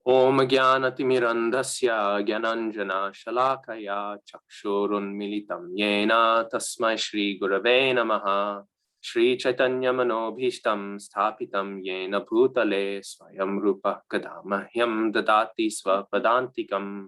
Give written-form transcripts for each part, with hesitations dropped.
Om Jnanatimirandasya Gyananjana Shalakaya Chakshurunmilitam Yena Tasmai Shri Gurave Namaha Shri Chaitanya Manobhishtam Sthapitam Yena Bhutale Swayam Rupa Kadamahyam Dadati Swapadantikam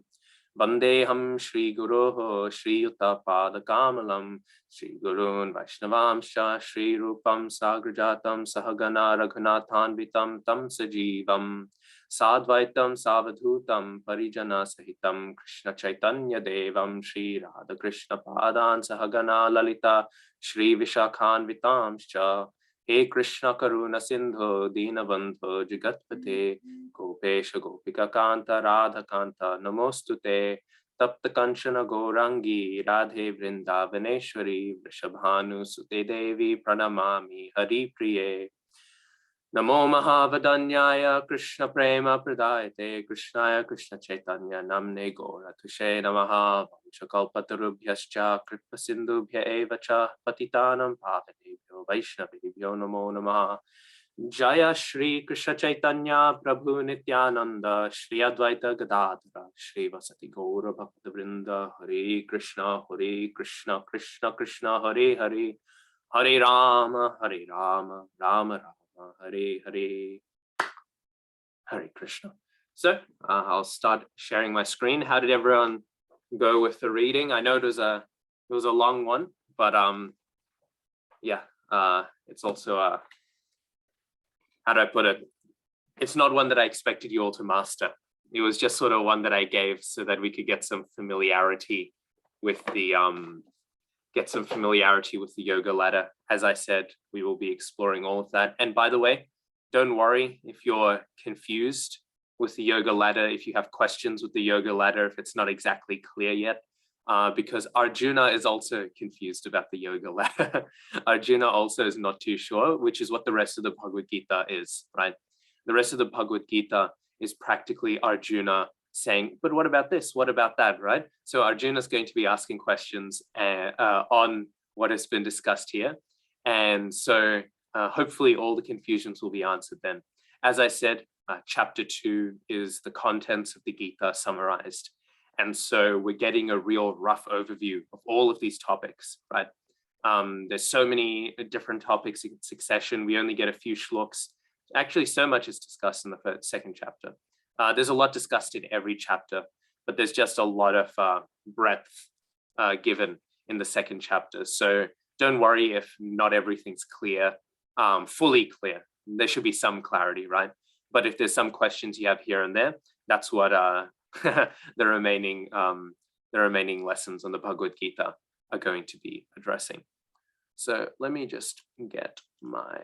Vandeham Shri Guroho Shri Yuta Pada Kamalam Shri Gurun Vaishnavamsha Shri Rupam Sagrajatam Sahagana Raghunathanvitam Tam Sajivam Sadvaitam Savadhutam Parijana Sahitam Krishna Chaitanya Devam Shri Radha Krishna Padan Sahagana Lalita Shri Vishakhanvitamscha He Krishna Karuna Sindhu Dinabandhu Jagatpate Gopesha Gopika Kanta Radha Kanta Namostute Tapta Kanchana Gourangi Radhe Vrindavaneshwari Vrishabhanu Sute Devi Pranamami Hari Priye Namo Mahavadanyaya Krishna Prema Pradayate Krishnaya Krishna Chaitanya Namne Gora Tushe Namaha Vanchakalpatarubhyascha Kripa Sindhubhya Evacha Patitanam Pavanebhyo Vaishnavibhyo Namo Namaha Jaya Shri Krishna Chaitanya Prabhu Nityananda Shri Advaita Gadadhara Shri Vasati Gaura Bhaktavrinda Hare Krishna Krishna Krishna Hare Hare Hare Rama Rama Rama Hare Hare Hare Krishna. So I'll start sharing my screen. How did everyone go with the reading? I know it was a long one, but yeah, it's also how do I put it? It's not one that I expected you all to master. It was just sort of one that I gave so that we could get some familiarity with the yoga ladder. As I said, we will be exploring all of that. And by the way, don't worry if you're confused with the yoga ladder, if you have questions with the yoga ladder, if it's not exactly clear yet, because Arjuna is also confused about the yoga ladder. Arjuna also is not too sure, which is what the rest of the Bhagavad-gītā is, right? The rest of the Bhagavad-gītā is practically Arjuna saying, but what about this? What about that, right? So Arjuna is going to be asking questions on what has been discussed here. And so hopefully all the confusions will be answered then. As I said, chapter 2 is the contents of the Gita summarized. And so we're getting a real rough overview of all of these topics, right? There's so many different topics in succession. We only get a few shlokas. Actually, so much is discussed in the second chapter. There's a lot discussed in every chapter, but there's just a lot of breadth given in the second chapter. So don't worry if not everything's clear, fully clear. There should be some clarity, right? But if there's some questions you have here and there, that's what the remaining lessons on the Bhagavad-gītā are going to be addressing. So let me just get my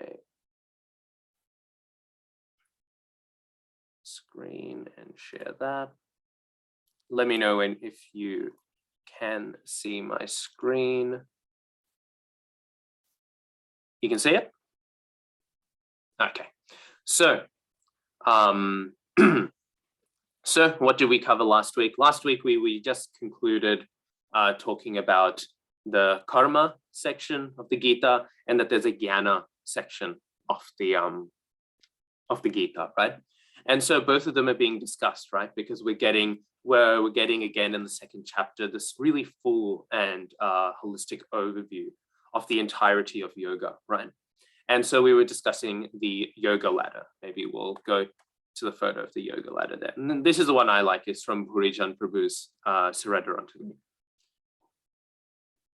screen and share that. Let me know if you can see my screen. You can see it? Okay. So, so what did we cover last week? Last week we just concluded talking about the karma section of the Gita, and that there's a jnana section of the Gita, right? And so both of them are being discussed, right? Because we're getting again in the second chapter this really full and holistic overview of the entirety of yoga, right? And so we were discussing the yoga ladder. Maybe we'll go to the photo of the yoga ladder there. And then this is the one I like. It's from Bhurijan Prabhu's Surrender Unto Me.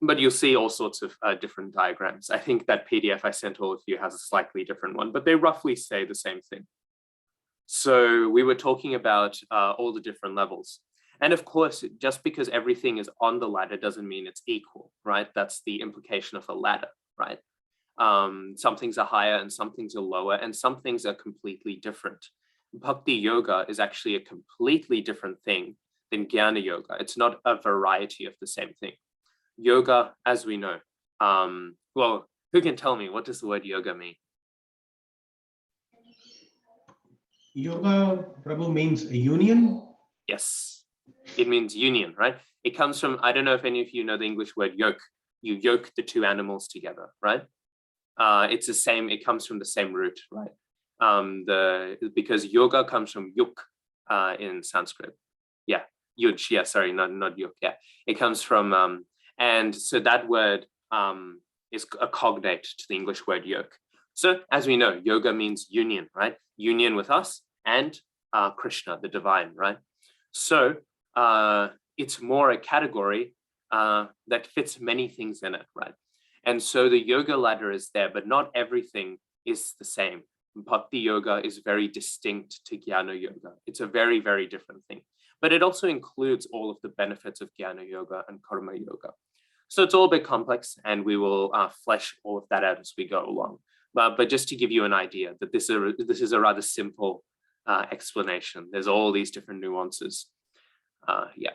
But you'll see all sorts of different diagrams. I think that PDF I sent all of you has a slightly different one, but they roughly say the same thing. So we were talking about all the different levels. And of course, just because everything is on the ladder doesn't mean it's equal, right? That's the implication of a ladder, right? Some things are higher and some things are lower, and some things are completely different. Bhakti yoga is actually a completely different thing than jnana yoga. It's not a variety of the same thing. Yoga, as we know, well, who can tell me, what does the word yoga mean? Yoga, Prabhu, means a union? Yes, it means union, right? It comes from, I don't know if any of you know the English word yoke. You yoke the two animals together, right? It's the same, it comes from the same root, right? Because yoga comes from yuk, in Sanskrit. Yeah, yuj, yeah, sorry, not yuk, yeah. It comes from, and so that word is a cognate to the English word yoke. So as we know, yoga means union, right? Union with us and Krishna, the divine, right? So it's more a category that fits many things in it, right? And so the yoga ladder is there, but not everything is the same. Bhakti yoga is very distinct to jnana yoga. It's a very, very different thing. But it also includes all of the benefits of jnana yoga and karma yoga. So it's all a bit complex, and we will flesh all of that out as we go along. But just to give you an idea that this is a rather simple explanation. There's all these different nuances. Yeah.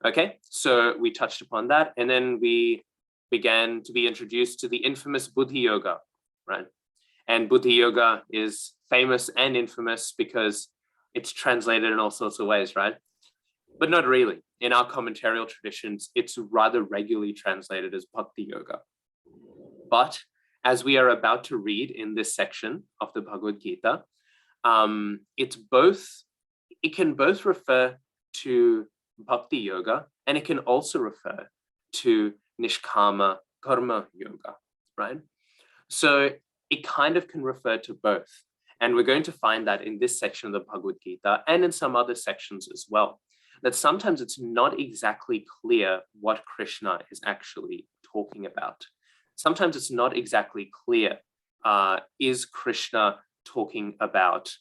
Okay, so we touched upon that, and then we began to be introduced to the infamous Buddhi Yoga, right? And Buddhi Yoga is famous and infamous because it's translated in all sorts of ways, right? But not really. In our commentarial traditions, it's rather regularly translated as Bhakti Yoga. But as we are about to read in this section of the Bhagavad-gītā, it can both refer to Bhakti Yoga, and it can also refer to Nishkama Karma Yoga, right? So it kind of can refer to both. And we're going to find that in this section of the Bhagavad-gītā and in some other sections as well, that sometimes it's not exactly clear what Krishna is actually talking about. Sometimes it's not exactly clear, is Krishna talking about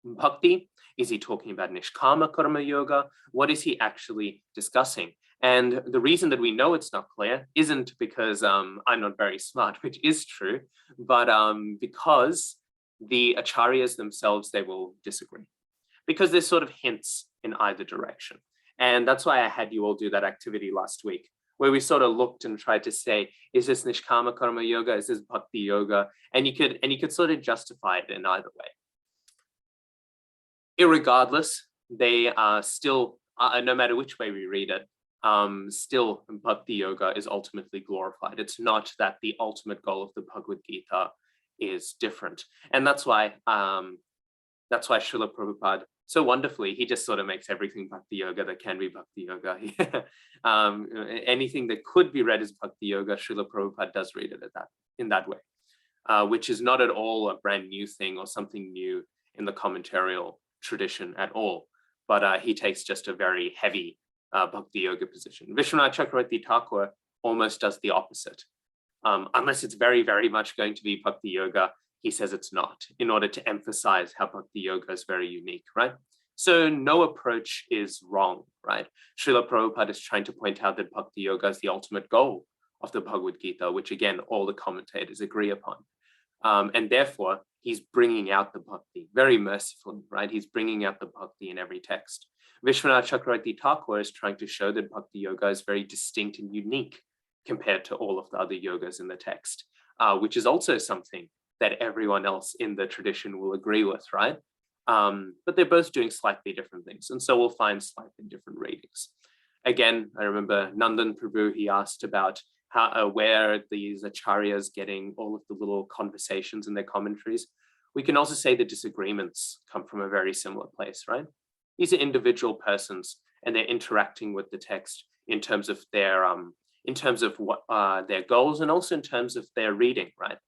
bhakti? Is he talking about Nishkama Karma Yoga? What is he actually discussing? And the reason that we know it's not clear isn't because I'm not very smart, which is true, but because the acharyas themselves, they will disagree. Because there's sort of hints in either direction. And that's why I had you all do that activity last week, where we sort of looked and tried to say, is this Nishkama Karma Yoga? Is this Bhakti Yoga? And you could sort of justify it in either way. Irregardless, they are still, no matter which way we read it, still Bhakti Yoga is ultimately glorified. It's not that the ultimate goal of the Bhagavad-gītā is different. And that's why Srila Prabhupada, so wonderfully, he just sort of makes everything Bhakti Yoga that can be Bhakti Yoga. Anything that could be read as Bhakti Yoga, Srila Prabhupada does read it in that way, which is not at all a brand new thing or something new in the commentarial tradition at all. But he takes just a very heavy Bhakti Yoga position. Vishwanath Chakravarti Thakur almost does the opposite. Unless it's very, very much going to be Bhakti Yoga, he says it's not, in order to emphasize how Bhakti Yoga is very unique, right? So no approach is wrong, right? Srila Prabhupada is trying to point out that Bhakti Yoga is the ultimate goal of the Bhagavad-gītā, which again, all the commentators agree upon. And therefore, he's bringing out the Bhakti very mercifully, right? He's bringing out the Bhakti in every text. Vishwanath Chakravarti Thakur is trying to show that Bhakti Yoga is very distinct and unique compared to all of the other yogas in the text, which is also something that everyone else in the tradition will agree with, right? But they're both doing slightly different things. And so we'll find slightly different readings. Again, I remember Nandan Prabhu, he asked about where these acharyas getting all of the little conversations in their commentaries. We can also say the disagreements come from a very similar place, right? These are individual persons, and they're interacting with the text in terms of their what their goals, and also in terms of their reading, right?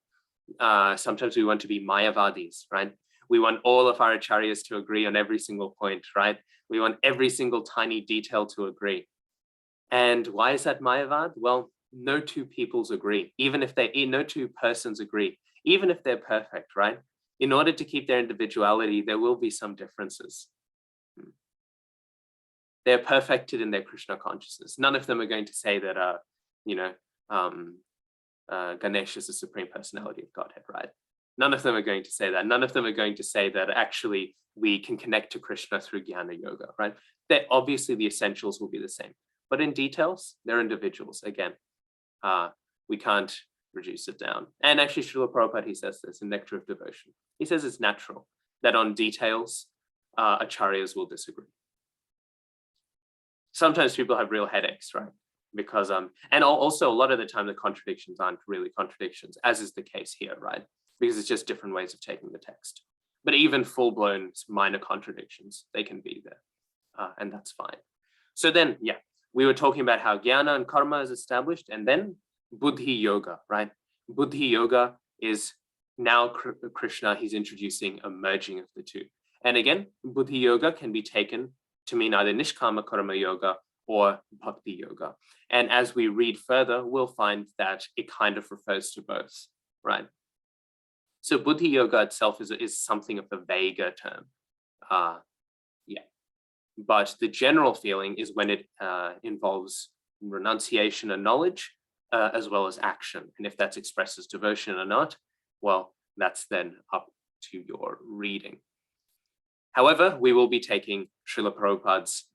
Sometimes we want to be Mayavadis, right? We want all of our acharyas to agree on every single point, right? We want every single tiny detail to agree. And why is that Mayavad? Well, no two peoples agree, no two persons agree, even if they're perfect, right? In order to keep their individuality, there will be some differences. They're perfected in their Krishna consciousness. None of them are going to say that, Ganesh is the supreme personality of Godhead, right? None of them are going to say that. None of them are going to say that actually we can connect to Krishna through Jnana Yoga, right? That obviously the essentials will be the same, but in details, they're individuals. Again, we can't reduce it down. And actually, Srila Prabhupada, he says this in Nectar of Devotion. He says it's natural that on details, acharyas will disagree. Sometimes people have real headaches, right? Because, and also a lot of the time the contradictions aren't really contradictions, as is the case here, right? Because it's just different ways of taking the text. But even full-blown minor contradictions, they can be there, and that's fine. So then, yeah, we were talking about how jnana and karma is established, and then Buddhi Yoga, right? Buddhi Yoga is now Krishna, he's introducing a merging of the two. And again, Buddhi Yoga can be taken to mean either Nishkama Karma Yoga or Bhakti Yoga. And as we read further, we'll find that it kind of refers to both, right? So Buddhi Yoga itself is something of a vaguer term. Yeah. But the general feeling is when it involves renunciation and knowledge, as well as action. And if that's expressed as devotion or not, well, that's then up to your reading. However, we will be taking Srila Prabhupada's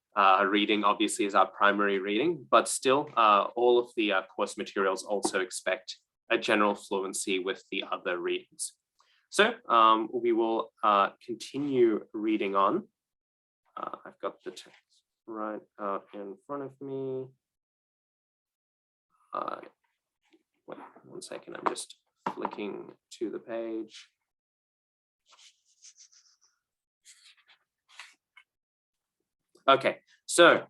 reading, obviously, as our primary reading, but still all of the course materials also expect a general fluency with the other readings. So we will continue reading on. I've got the text right in front of me. Wait 1 second, I'm just flicking to the page. Okay, so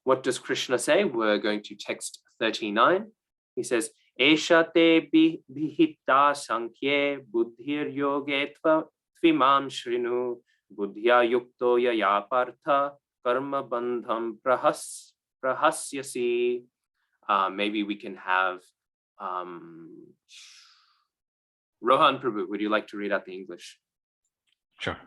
what does Krishna say? We're going to text 39. He says, Esha te bihita saṅkhyē buddhir yoge tvimam shrinu buddhya yukto yaya partha karma bandham prahasyasi. Maybe we can have Rohan Prabhu, would you like to read out the English? Sure.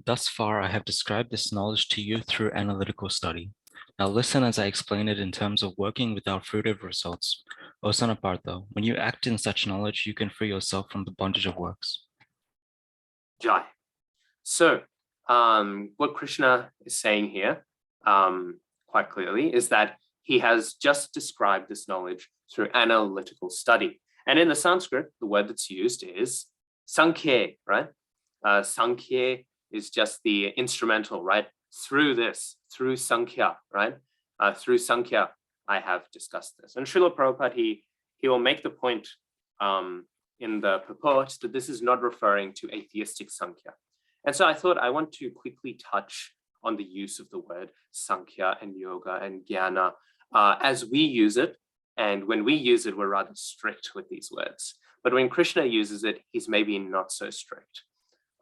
Thus far, I have described this knowledge to you through analytical study. Now listen as I explain it in terms of working without fruitive results. O son of Partha, when you act in such knowledge, you can free yourself from the bondage of works. Jai. So what Krishna is saying here quite clearly is that he has just described this knowledge through analytical study. And in the Sanskrit, the word that's used is sāṅkhyā, right? Sāṅkhyā is just the instrumental, right? Through this, through sāṅkhya, right? Through sāṅkhya, I have discussed this. And Srila Prabhupada, he will make the point in the purport that this is not referring to atheistic Sankya. And so I thought I want to quickly touch on the use of the word Sankya and Yoga and Jnana as we use it. And when we use it, we're rather strict with these words. But when Krishna uses it, he's maybe not so strict.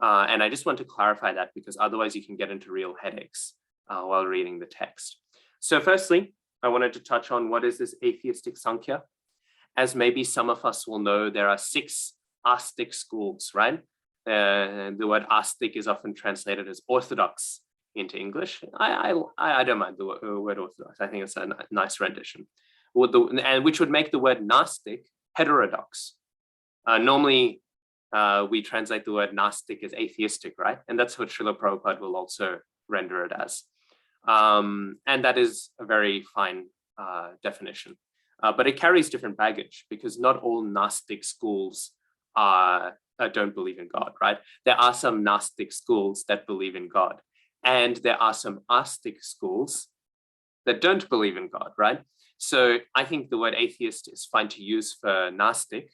And I just want to clarify that because otherwise you can get into real headaches while reading the text. So firstly, I wanted to touch on what is this atheistic Sankya. As maybe some of us will know, there are 6 Astic schools, right? The word Astic is often translated as orthodox into English. I don't mind the word orthodox. I think it's a nice rendition. And which would make the word Gnostic heterodox. Normally, we translate the word Gnostic as atheistic, right? And that's what Srila Prabhupada will also render it as. And that is a very fine definition. But it carries different baggage because not all Gnostic schools don't believe in God, right? There are some Gnostic schools that believe in God. And there are some Astic schools that don't believe in God, right? So I think the word atheist is fine to use for Gnostic,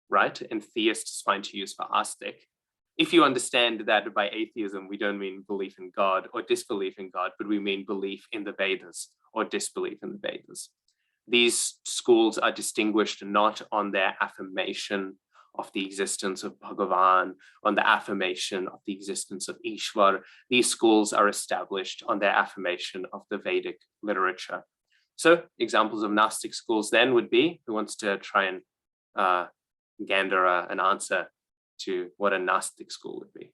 right? And theist is fine to use for Astic. If you understand that by atheism, we don't mean belief in God or disbelief in God, but we mean belief in the Vedas or disbelief in the Vedas. These schools are distinguished not on their affirmation of the existence of Bhagavan, on the affirmation of the existence of Ishvar. These schools are established on their affirmation of the Vedic literature. So examples of Gnostic schools then would be, who wants to try and gander an answer to what a Gnostic school would be?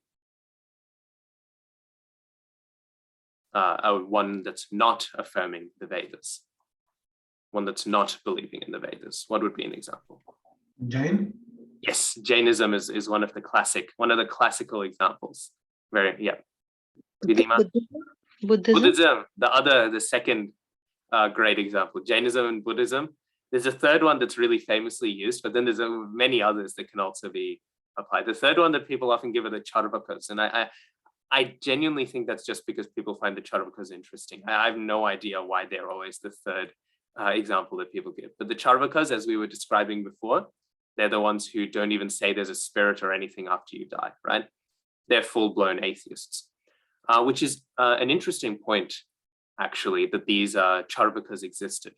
One that's not affirming the Vedas. One that's not believing in the Vedas. What would be an example? Jain? Yes, Jainism is one of the classical examples. Vidima? Buddhism, the second great example. Jainism and Buddhism. There's a third one that's really famously used, but then there's many others that can also be applied. The third one that people often give are the Charvakas, and I genuinely think that's just because people find the Charvakas interesting. I have no idea why they're always the third example that people give. But the Charvakas, as we were describing before, They're the ones who don't even say there's a spirit or anything after you die, right? They're full-blown atheists, which is an interesting point, actually, that these Charvakas existed.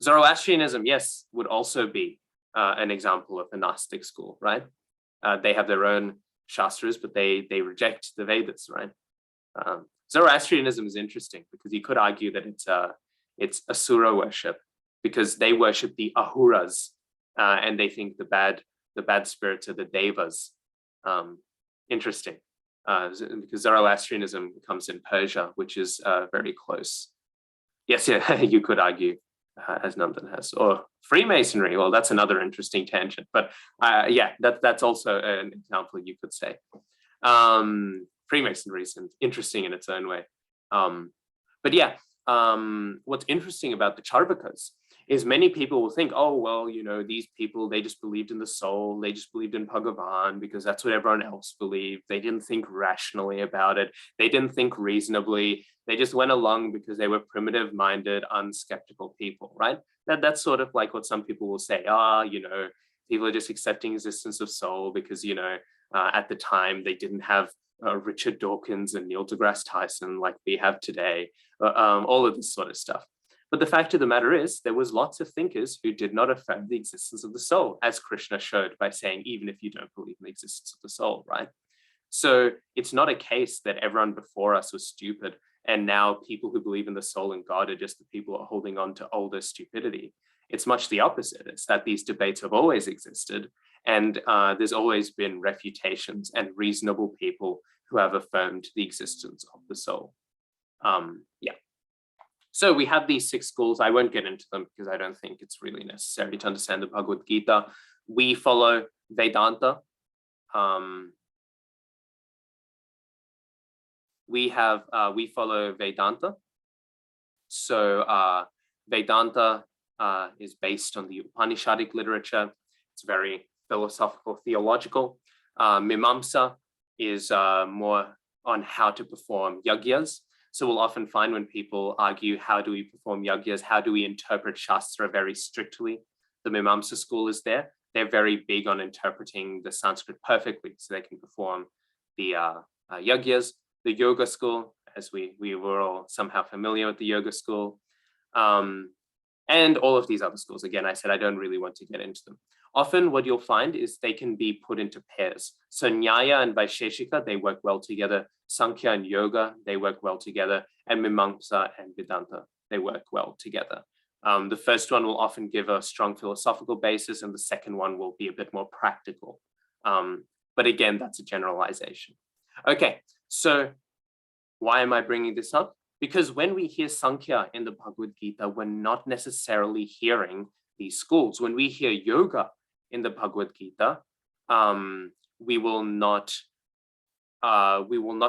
Zoroastrianism, yes, would also be an example of a Gnostic school, right? They have their own Shastras, but they reject the Vedas, right? Zoroastrianism is interesting because you could argue that it's Asura worship because they worship the Ahuras and they think the bad spirits are the Devas. Interesting, because Zoroastrianism comes in Persia, which is very close. Yes, yeah, you could argue, as Nandan has, or Freemasonry. Well, that's another interesting tangent, but yeah, that's also an example you could say. Freemasonry is interesting in its own way. But yeah, what's interesting about the Charvakas is many people will think, oh, well, you know, these people, they just believed in the soul. They just believed in Bhagavan because that's what everyone else believed. They didn't think rationally about it. They didn't think reasonably. They just went along because they were primitive-minded, unskeptical people, right? That's sort of like what some people will say, you know, people are just accepting existence of soul because, you know, at the time they didn't have Richard Dawkins and Neil deGrasse Tyson like we have today, all of this sort of stuff. But the fact of the matter is, there was lots of thinkers who did not affirm the existence of the soul, as Krishna showed by saying, even if you don't believe in the existence of the soul, right? So it's not a case that everyone before us was stupid, and now people who believe in the soul and God are just the people who are holding on to older stupidity. It's much the opposite. It's that these debates have always existed, and there's always been refutations and reasonable people who have affirmed the existence of the soul. Yeah. So we have these 6 schools. I won't get into them because I don't think it's really necessary to understand the Bhagavad-gītā. We follow Vedanta. We follow Vedanta. So Vedanta is based on the Upanishadic literature. It's very philosophical, theological. Mimamsa is more on how to perform yagyas. So we'll often find when people argue, how do we perform yagyas? How do we interpret Shastra very strictly? The Mimamsa school is there. They're very big on interpreting the Sanskrit perfectly so they can perform the yagyas. The yoga school, as we were all somehow familiar with the yoga school, and all of these other schools. Again, I said I don't really want to get into them. Often what you'll find is they can be put into pairs. So Nyaya and Vaisheshika, they work well together. Saṅkhyā and Yoga, they work well together. And Mimamsa and Vedanta, they work well together. The first one will often give a strong philosophical basis, and the second one will be a bit more practical. But again, that's a generalization. Okay, so why am I bringing this up? Because when we hear Saṅkhyā in the Bhagavad-gītā, we're not necessarily hearing these schools. When we hear yoga in the Bhagavad-gītā, we will not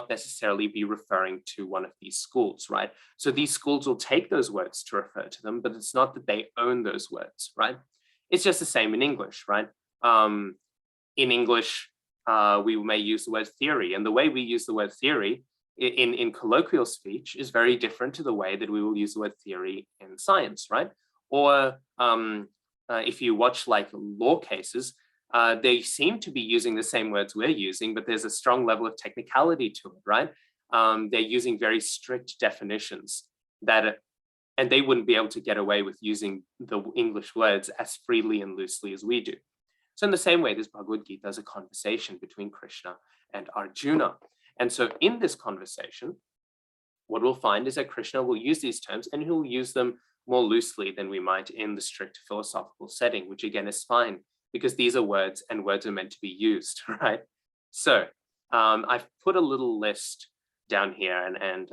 necessarily be referring to one of these schools, right? So these schools will take those words to refer to them, but it's not that they own those words, right? It's just the same in English, right? In English, we may use the word theory, and the way we use the word theory in colloquial speech is very different to the way that we will use the word theory in science, right? Or if you watch like law cases, they seem to be using the same words we're using, but there's a strong level of technicality to it, right? They're using very strict definitions and they wouldn't be able to get away with using the English words as freely and loosely as we do. So in the same way, this Bhagavad-gītā is a conversation between Krishna and Arjuna. And so in this conversation, what we'll find is that Krishna will use these terms and he'll use them more loosely than we might in the strict philosophical setting, which again is fine because these are words and words are meant to be used, right? So I've put a little list down here and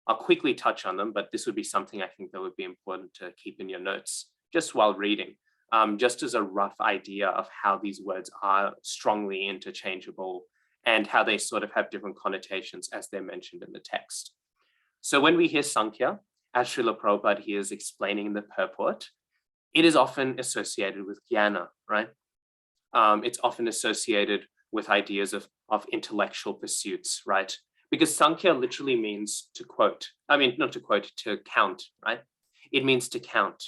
I'll quickly touch on them, but this would be something I think that would be important to keep in your notes just while reading, just as a rough idea of how these words are strongly interchangeable and how they sort of have different connotations as they're mentioned in the text. So when we hear Saṅkhyā, as Srila Prabhupada here is explaining in the purport, it is often associated with jnana, right? It's often associated with ideas of intellectual pursuits, right? Because Saṅkhyā literally means to quote. I mean, not to quote, to count, right? It means to count.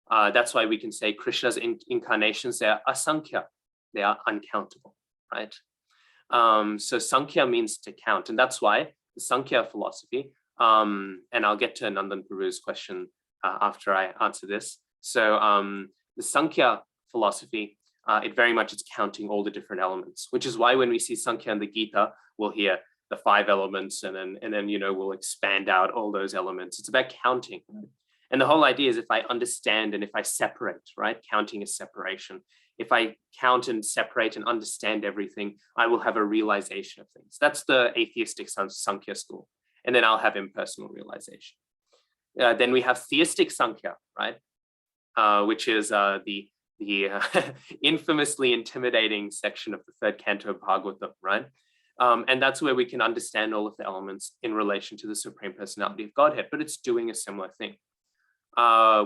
That's why we can say Krishna's incarnations, they are asankhya, they are uncountable, right? So Sankhya means to count, and that's why the Sankhya philosophy, and I'll get to Nandan Prabhu's question after I answer this. So the Sankhya philosophy, it very much is counting all the different elements, which is why when we see Sankhya in the Gita, we'll hear the 5 elements, and then we'll expand out all those elements. It's about counting. Right? And the whole idea is if I understand and if I separate, right? Counting is separation. If I count and separate and understand everything, I will have a realization of things. That's the atheistic Sankya school. And then I'll have impersonal realization. Then we have theistic Sankya, right? Which is the infamously intimidating section of the 3rd canto of Bhagavatam, right? And that's where we can understand all of the elements in relation to the Supreme Personality of Godhead, but it's doing a similar thing.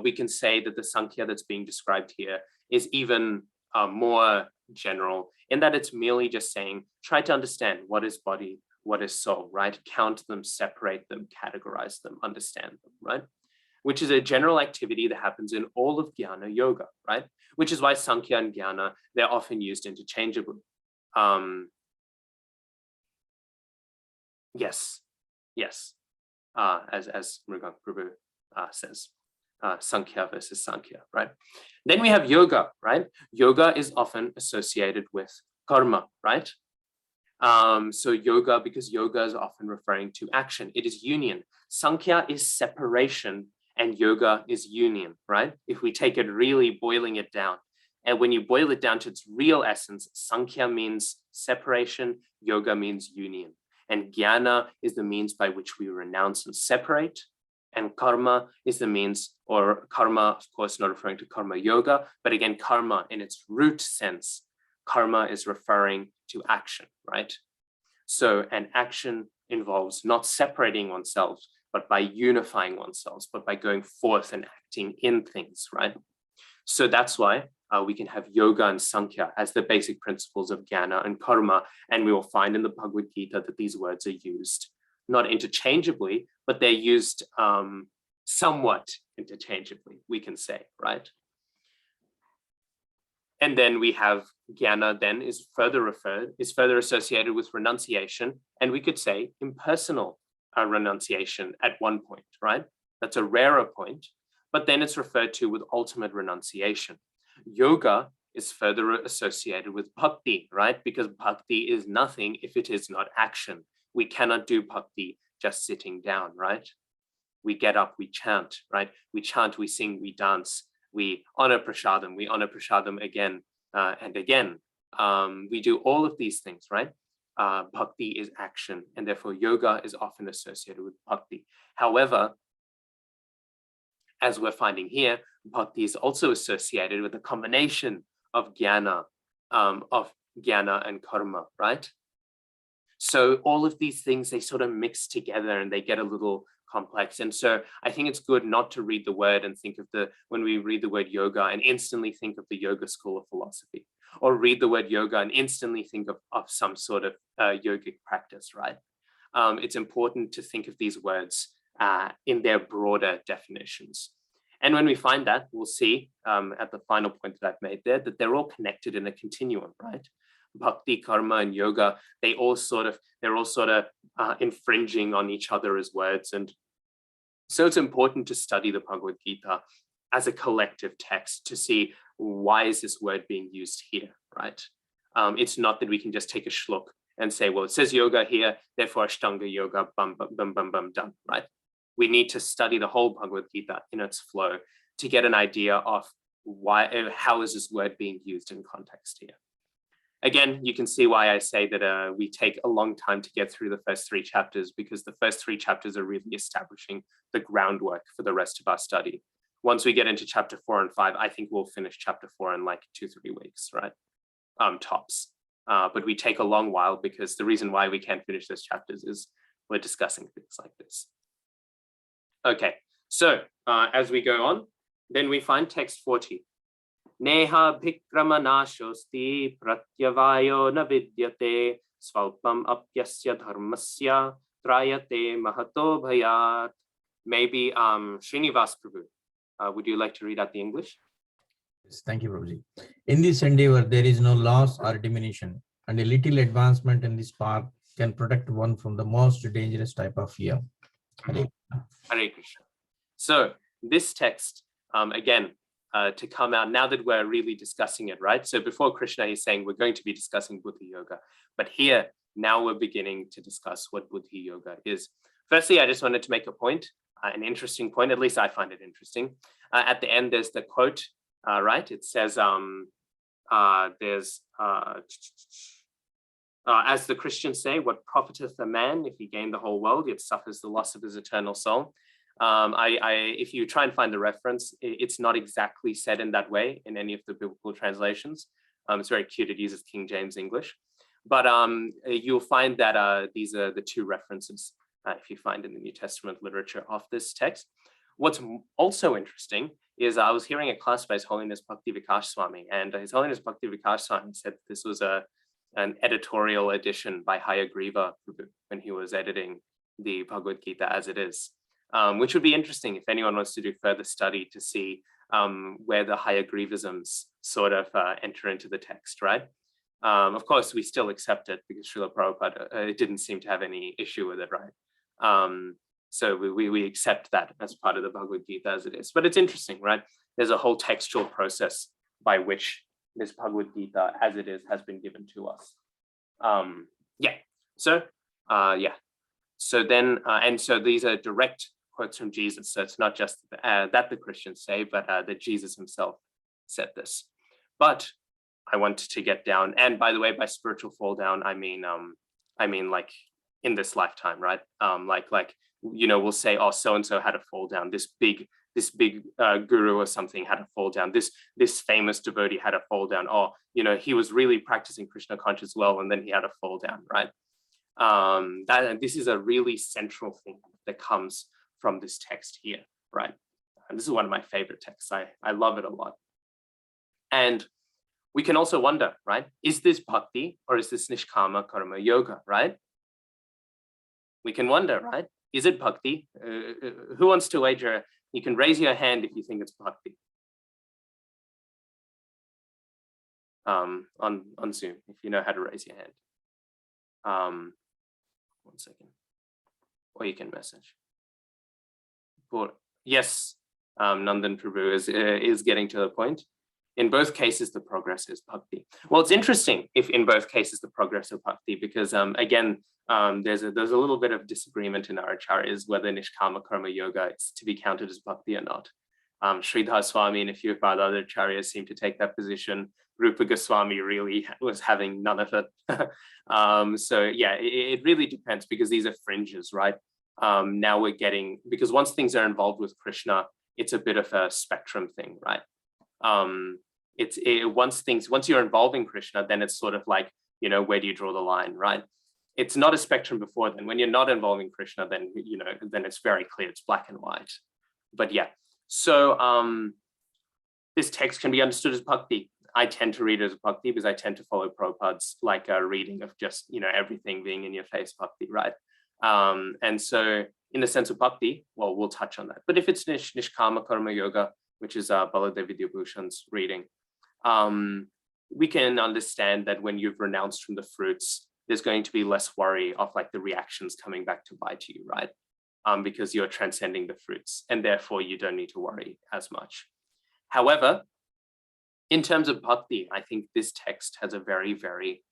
We can say that the Sankhya that's being described here is even more general in that it's merely just saying, try to understand what is body, what is soul, right? Count them, separate them, categorize them, understand them, right? Which is a general activity that happens in all of Jnana Yoga, right? Which is why Sankhya and Jnana, they're often used interchangeably. Yes, as Mrugank Prabhu says. Sankhya versus Sankhya, right? Then we have yoga, right? Yoga is often associated with karma, right? So yoga, because yoga is often referring to action, it is union. Sankhya is separation and yoga is union, right? If we take it really boiling it down, and when you boil it down to its real essence, Sankhya means separation, yoga means union. And jnana is the means by which we renounce and separate. And karma is the means, or karma, of course, not referring to karma yoga, but again, karma in its root sense, karma is referring to action, right? So an action involves not separating oneself, but by unifying oneself, but by going forth and acting in things, right? So that's why we can have yoga and sankhya as the basic principles of jnana and karma, and we will find in the Bhagavad-gītā that these words are used not interchangeably, but they're used somewhat interchangeably, we can say, right? And then we have jnana then is further associated with renunciation, and we could say impersonal renunciation at one point, right? That's a rarer point, but then it's referred to with ultimate renunciation. Yoga is further associated with bhakti, right? Because bhakti is nothing if it is not action. We cannot do bhakti just sitting down, right? We get up, we chant, right? We chant, we sing, we dance, we honor prasadam again and again. We do all of these things, right? Bhakti is action, and therefore yoga is often associated with bhakti. However, as we're finding here, bhakti is also associated with a combination of jnana and karma, right? So all of these things, they sort of mix together and they get a little complex. And so I think it's good not to read the word and think of when we read the word yoga and instantly think of the yoga school of philosophy, or read the word yoga and instantly think of some sort of yogic practice, right? It's important to think of these words in their broader definitions. And when we find that, we'll see at the final point that I've made there, that they're all connected in a continuum, right? Bhakti, karma, and yoga, they're all sort of infringing on each other as words. And so it's important to study the Bhagavad-gītā as a collective text to see why is this word being used here, right? It's not that we can just take a shlok and say, well, it says yoga here, therefore Ashtanga yoga, bum, bum, bum, bum, done, right? We need to study the whole Bhagavad-gītā in its flow to get an idea of how is this word being used in context here. Again, you can see why I say that we take a long time to get through the first 3 chapters, because the first 3 chapters are really establishing the groundwork for the rest of our study. Once we get into chapter 4 and 5, I think we'll finish chapter 4 in like 2-3 weeks, right? Tops. But we take a long while because the reason why we can't finish those chapters is we're discussing things like this. Okay, so as we go on, then we find text 40. Neha bhikrama nashosti pratyavayo na vidyate svalpam apyasya dharmasya trayate mahato bhayat. Maybe Srinivasa Prabhu would you like to read out the English? Yes, thank you, Prabhuji. In this endeavor, there is no loss or diminution, and a little advancement in this path can protect one from the most dangerous type of fear. Hare Hare Krishna. So this text, again, to come out now that we're really discussing it, right? So before Krishna is saying we're going to be discussing Buddhi Yoga, but here now we're beginning to discuss what Buddhi Yoga is. Firstly, I just wanted to make a point, an interesting point, at least I find it interesting. At the end, there's the quote, right? It says, as the Christians say, what profiteth a man if he gain the whole world, yet suffers the loss of his eternal soul. If you try and find the reference, it's not exactly said in that way in any of the biblical translations. It's very cute, it uses King James English. But you'll find that these are the two references if you find in the New Testament literature of this text. What's also interesting is I was hearing a class by His Holiness Bhakti-śāstrī, and His Holiness Bhakti-śāstrī said this was an editorial edition by Hayagriva when he was editing the Bhagavad-gītā as it is, which would be interesting if anyone wants to do further study to see where the Hayagrivisms sort of enter into the text, right? Of course, we still accept it because Srila Prabhupada didn't seem to have any issue with it, right? So we accept that as part of the Bhagavad-gītā as it is. But it's interesting, right? There's a whole textual process by which this Bhagavad-gītā as it is has been given to us. So then, and so these are direct quotes from Jesus. So it's not just that the Christians say, but that Jesus himself said this. But I wanted to get down, and by the way, by spiritual fall down, I mean like in this lifetime, right? Like we'll say, oh, so-and-so had a fall down, this big guru or something had a fall down, this famous devotee had a fall down, or he was really practicing Krishna conscious well and then he had a fall down, right? This is a really central thing that comes from this text here, right? And this is one of my favorite texts. I love it a lot. And we can also wonder, right? Is this bhakti or is this nishkama karma yoga, right? We can wonder, right? Is it bhakti? Who wants to wager? You can raise your hand if you think it's bhakti. On Zoom, if you know how to raise your hand. 1 second. Or you can message. Yes, Nandan Prabhu is getting to the point. In both cases, the progress is bhakti. Well, it's interesting if in both cases the progress is bhakti, because again, there's a little bit of disagreement in our acharyas whether nishkama karma yoga is to be counted as bhakti or not. Sridhar Swami and a few of our other acharyas seem to take that position. Rupa Goswami really was having none of it. So yeah, it really depends because these are fringes, right? Now we're getting, because once things are involved with Krishna, it's a bit of a spectrum thing, right? Once you're involving Krishna, then it's sort of like, where do you draw the line, right? It's not a spectrum before then. When you're not involving Krishna, then, then it's very clear, it's black and white. But yeah, so this text can be understood as bhakti. I tend to read it as bhakti because I tend to follow Prabhupada's reading of just, everything being in your face bhakti, right? And so in the sense of bhakti, well, we'll touch on that. But if it's nishkama karma yoga, which is Baladev Vidyabhushan's reading, we can understand that when you've renounced from the fruits, there's going to be less worry of the reactions coming back to bite you, right? Because you're transcending the fruits and therefore you don't need to worry as much. However, in terms of bhakti, I think this text has a very, very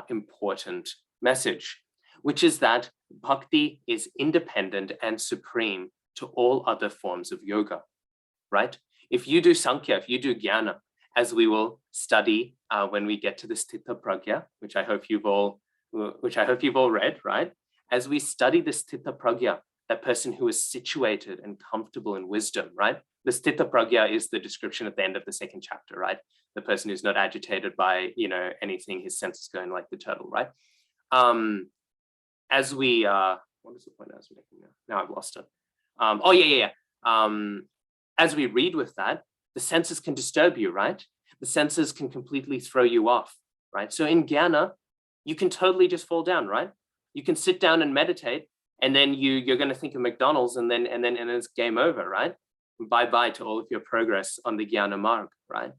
important message, which is that bhakti is independent and supreme to all other forms of yoga, right? If you do saṅkhyā, if you do jnana, as we will study when we get to the sthita prajna, which I hope you've all read, right? As we study the sthita prajna, that person who is situated and comfortable in wisdom, right? The sthita prajna is the description at the end of the 2nd chapter, right? The person who's not agitated by, anything, his senses going like the turtle, right? As we, what is the point I was making now? Now I've lost it. As we read with that, the senses can disturb you, right? The senses can completely throw you off, right? So in jnana, you can totally just fall down, right? You can sit down and meditate, and then you're going to think of McDonald's, and then it's game over, right? bye-bye to all of your progress on the Jnana Marg, right?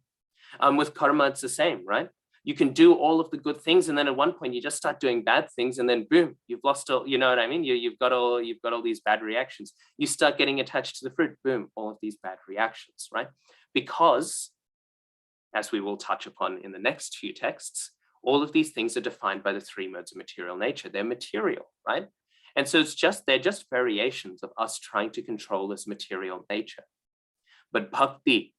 With karma, it's the same, right? You can do all of the good things, and then at one point you just start doing bad things, and then boom, you've lost all, you know what I mean? You've got all these bad reactions. You start getting attached to the fruit, boom, all of these bad reactions, right? Because, as we will touch upon in the next few texts, all of these things are defined by the three modes of material nature. They're material, right? And so they're just variations of us trying to control this material nature. But bhakti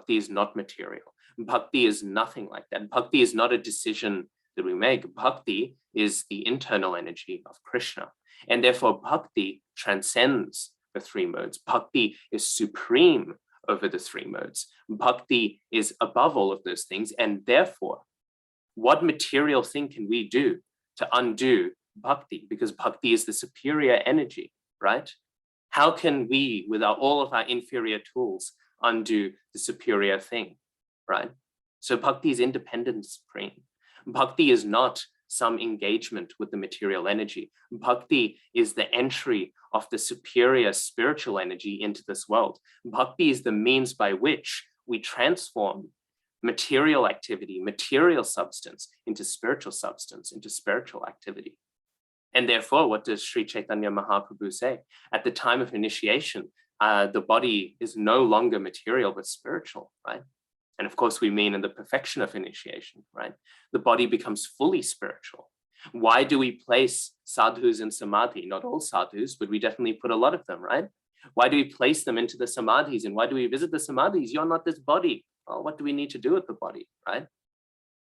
is not material. Bhakti is nothing like that. Bhakti is not a decision that we make. Bhakti is the internal energy of Krishna. And therefore, bhakti transcends the three modes. Bhakti is supreme over the three modes. Bhakti is above all of those things. And therefore, what material thing can we do to undo bhakti? Because bhakti is the superior energy, right? How can we, with all of our inferior tools, undo the superior thing, right? So bhakti is independent and supreme. Bhakti is not some engagement with the material energy. Bhakti is the entry of the superior spiritual energy into this world. Bhakti is the means by which we transform material activity, material substance into spiritual substance, into spiritual activity. And therefore, what does Sri Chaitanya Mahaprabhu say? At the time of initiation, the body is no longer material, but spiritual, right? And of course, we mean in the perfection of initiation, right? The body becomes fully spiritual. Why do we place sadhus in samadhi? Not all sadhus, but we definitely put a lot of them, right? Why do we place them into the samadhis? And why do we visit the samadhis? You're not this body. Oh, what do we need to do with the body, right?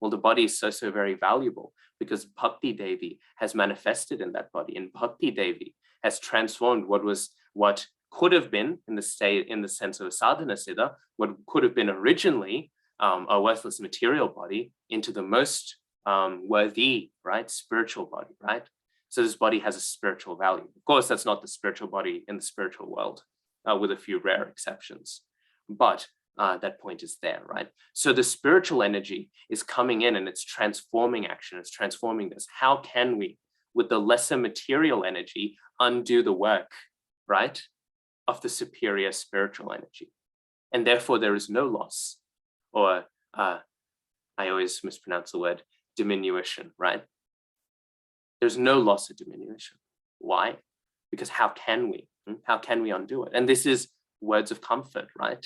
Well, the body is so very valuable because Bhakti Devi has manifested in that body, and Bhakti Devi has transformed what could have been in the sense of a sadhana siddha, what could have been originally a worthless material body into the most worthy, right, spiritual body, right? So this body has a spiritual value. Of course, that's not the spiritual body in the spiritual world, with a few rare exceptions, but that point is there, right? So the spiritual energy is coming in and it's transforming action, it's transforming this. How can we, with the lesser material energy, undo the work, right, of the superior spiritual energy? And therefore there is no loss, or I always mispronounce the word, diminution, right? There's no loss or diminution. Why? Because how can we? How can we undo it? And this is words of comfort, right?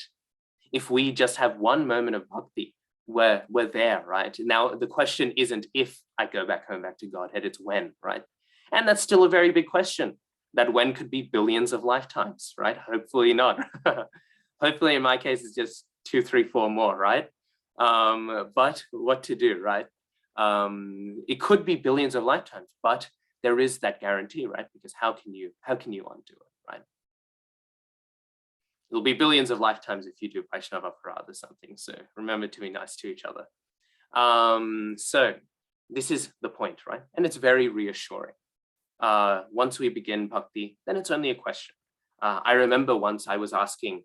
If we just have one moment of bhakti, we're there, right? Now, the question isn't if I go back home, back to Godhead, it's when, right? And that's still a very big question. That when could be billions of lifetimes, right? Hopefully not. Hopefully in my case, it's just 2, 3, 4 more, right? But what to do, right? It could be billions of lifetimes, but there is that guarantee, right? Because how can you undo it, right? It'll be billions of lifetimes if you do Vaishnava Parad or something. So remember to be nice to each other. So this is the point, right? And it's very reassuring. Once we begin bhakti, then it's only a question. I remember once I was asking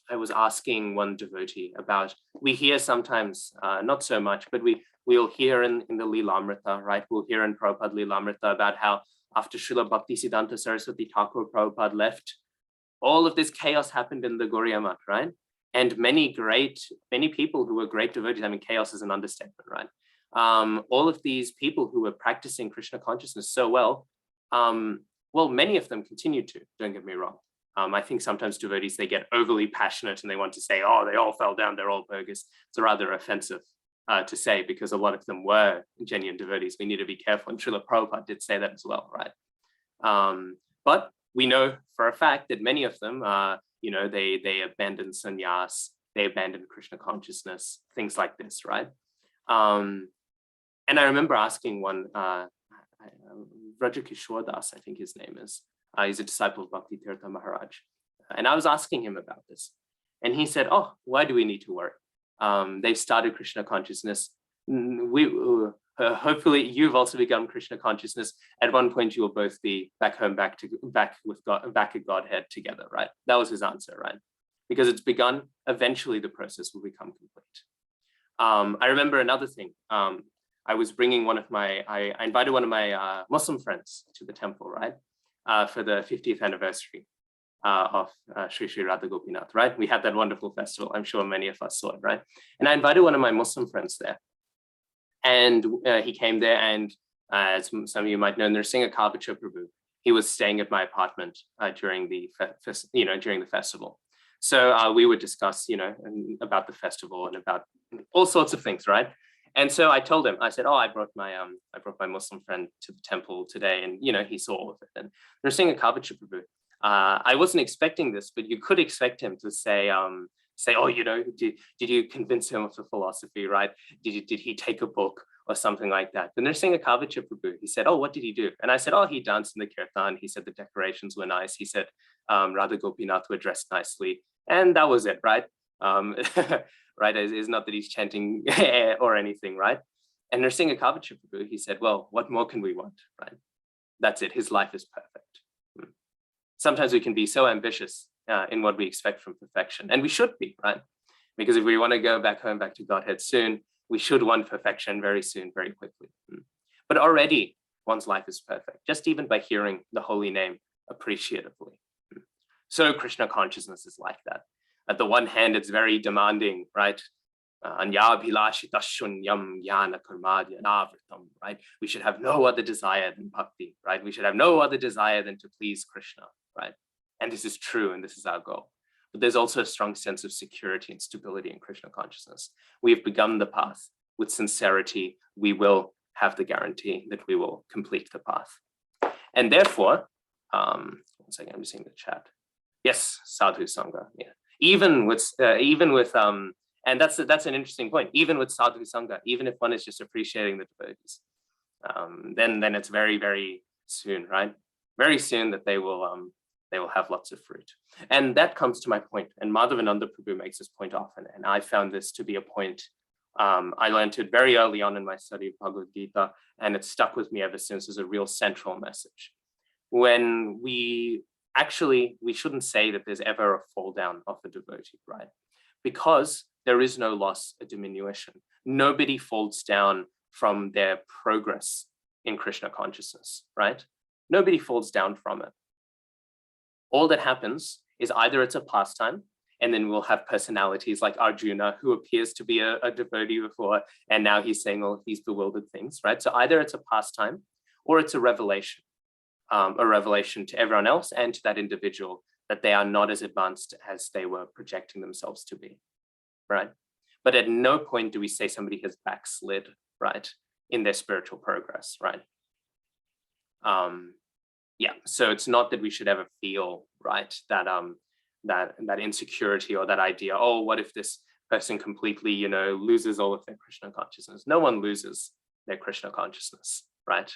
one devotee about, we hear sometimes, not so much, but we'll hear in the Lilamrita, right? We'll hear in Prabhupada Lilamrita about how after Srila Bhaktisiddhanta Saraswati Thakur Prabhupada left, all of this chaos happened in the Gauriya Math, right? And many people who were great devotees, I mean, chaos is an understatement, right? All of these people who were practicing Krishna consciousness so well, many of them continued to, don't get me wrong. I think sometimes devotees, they get overly passionate and they want to say, oh, they all fell down, they're all bogus. It's rather offensive to say, because a lot of them were genuine devotees. We need to be careful. And Srila Prabhupada did say that as well, right? But we know for a fact that many of them, they abandoned sannyas, they abandoned Krishna consciousness, things like this, right? And I remember asking one, Rajakishore Das, I think his name is, he's a disciple of Bhakti Tirtha Maharaj. And I was asking him about this. And he said, oh, why do we need to worry? They've started Krishna consciousness. Hopefully you've also begun Krishna consciousness. At one point you will both be back home, back at Godhead together, right? That was his answer, right? Because it's begun, eventually the process will become complete. I remember another thing. I was bringing I invited one of my Muslim friends to the temple, right? For the 50th anniversary. of Sri Sri Radha Gopinath, right? We had that wonderful festival. I'm sure many of us saw it, right? And I invited one of my Muslim friends there. And he came there, and as some of you might know, Nrsinga Kavacha Prabhu, he was staying at my apartment during the festival. So we would discuss, about the festival and about all sorts of things, right? And so I told him, I said, oh, I brought my Muslim friend to the temple today, and he saw all of it. And Nrsinga Kavacha Prabhu, I wasn't expecting this, but you could expect him to say, oh, did you convince him of the philosophy, right? Did he take a book or something like that? But Nrsinga Kavacha Prabhu, he said, oh, what did he do? And I said, oh, he danced in the kirtan. He said the decorations were nice. He said Radha Gopinath were dressed nicely. And that was it, right? Right, it's not that he's chanting or anything, right? And Nrsinga Kavacha Prabhu, he said, well, what more can we want, right? That's it, his life is perfect. Sometimes we can be so ambitious in what we expect from perfection, and we should be, right? Because if we want to go back home, back to Godhead soon, we should want perfection very soon, very quickly. But already one's life is perfect, just even by hearing the holy name appreciatively. So Krishna consciousness is like that. At the one hand, it's very demanding, right? Right? We should have no other desire than bhakti, right? We should have no other desire than to please Krishna, right? And this is true, and this is our goal. But there's also a strong sense of security and stability in Krishna consciousness. We have begun the path with sincerity. We will have the guarantee that we will complete the path. And therefore, one second, I'm just seeing the chat. Yes, Sadhu Sangha, yeah. Even with, and that's an interesting point. Even with Sadhu Sangha, even if one is just appreciating the devotees, then it's very, very soon, right? Very soon that they will have lots of fruit. And that comes to my point. And Madhavananda Prabhu makes this point often. And I found this to be a point. I learned it very early on in my study of Bhagavad-gītā, and it's stuck with me ever since as a real central message. When we shouldn't say that there's ever a fall down of a devotee, right? Because there is no loss, a diminution. Nobody falls down from their progress in Krishna consciousness, right? Nobody falls down from it. All that happens is either it's a pastime, and then we'll have personalities like Arjuna, who appears to be a devotee before, and now he's saying all these bewildered things, right? So either it's a pastime or it's a revelation to everyone else and to that individual that they are not as advanced as they were projecting themselves to be, right? But at no point do we say somebody has backslid, right, in their spiritual progress, right? Yeah, so it's not that we should ever feel, right, that insecurity or that idea, oh, what if this person completely, loses all of their Krishna consciousness? No one loses their Krishna consciousness, right?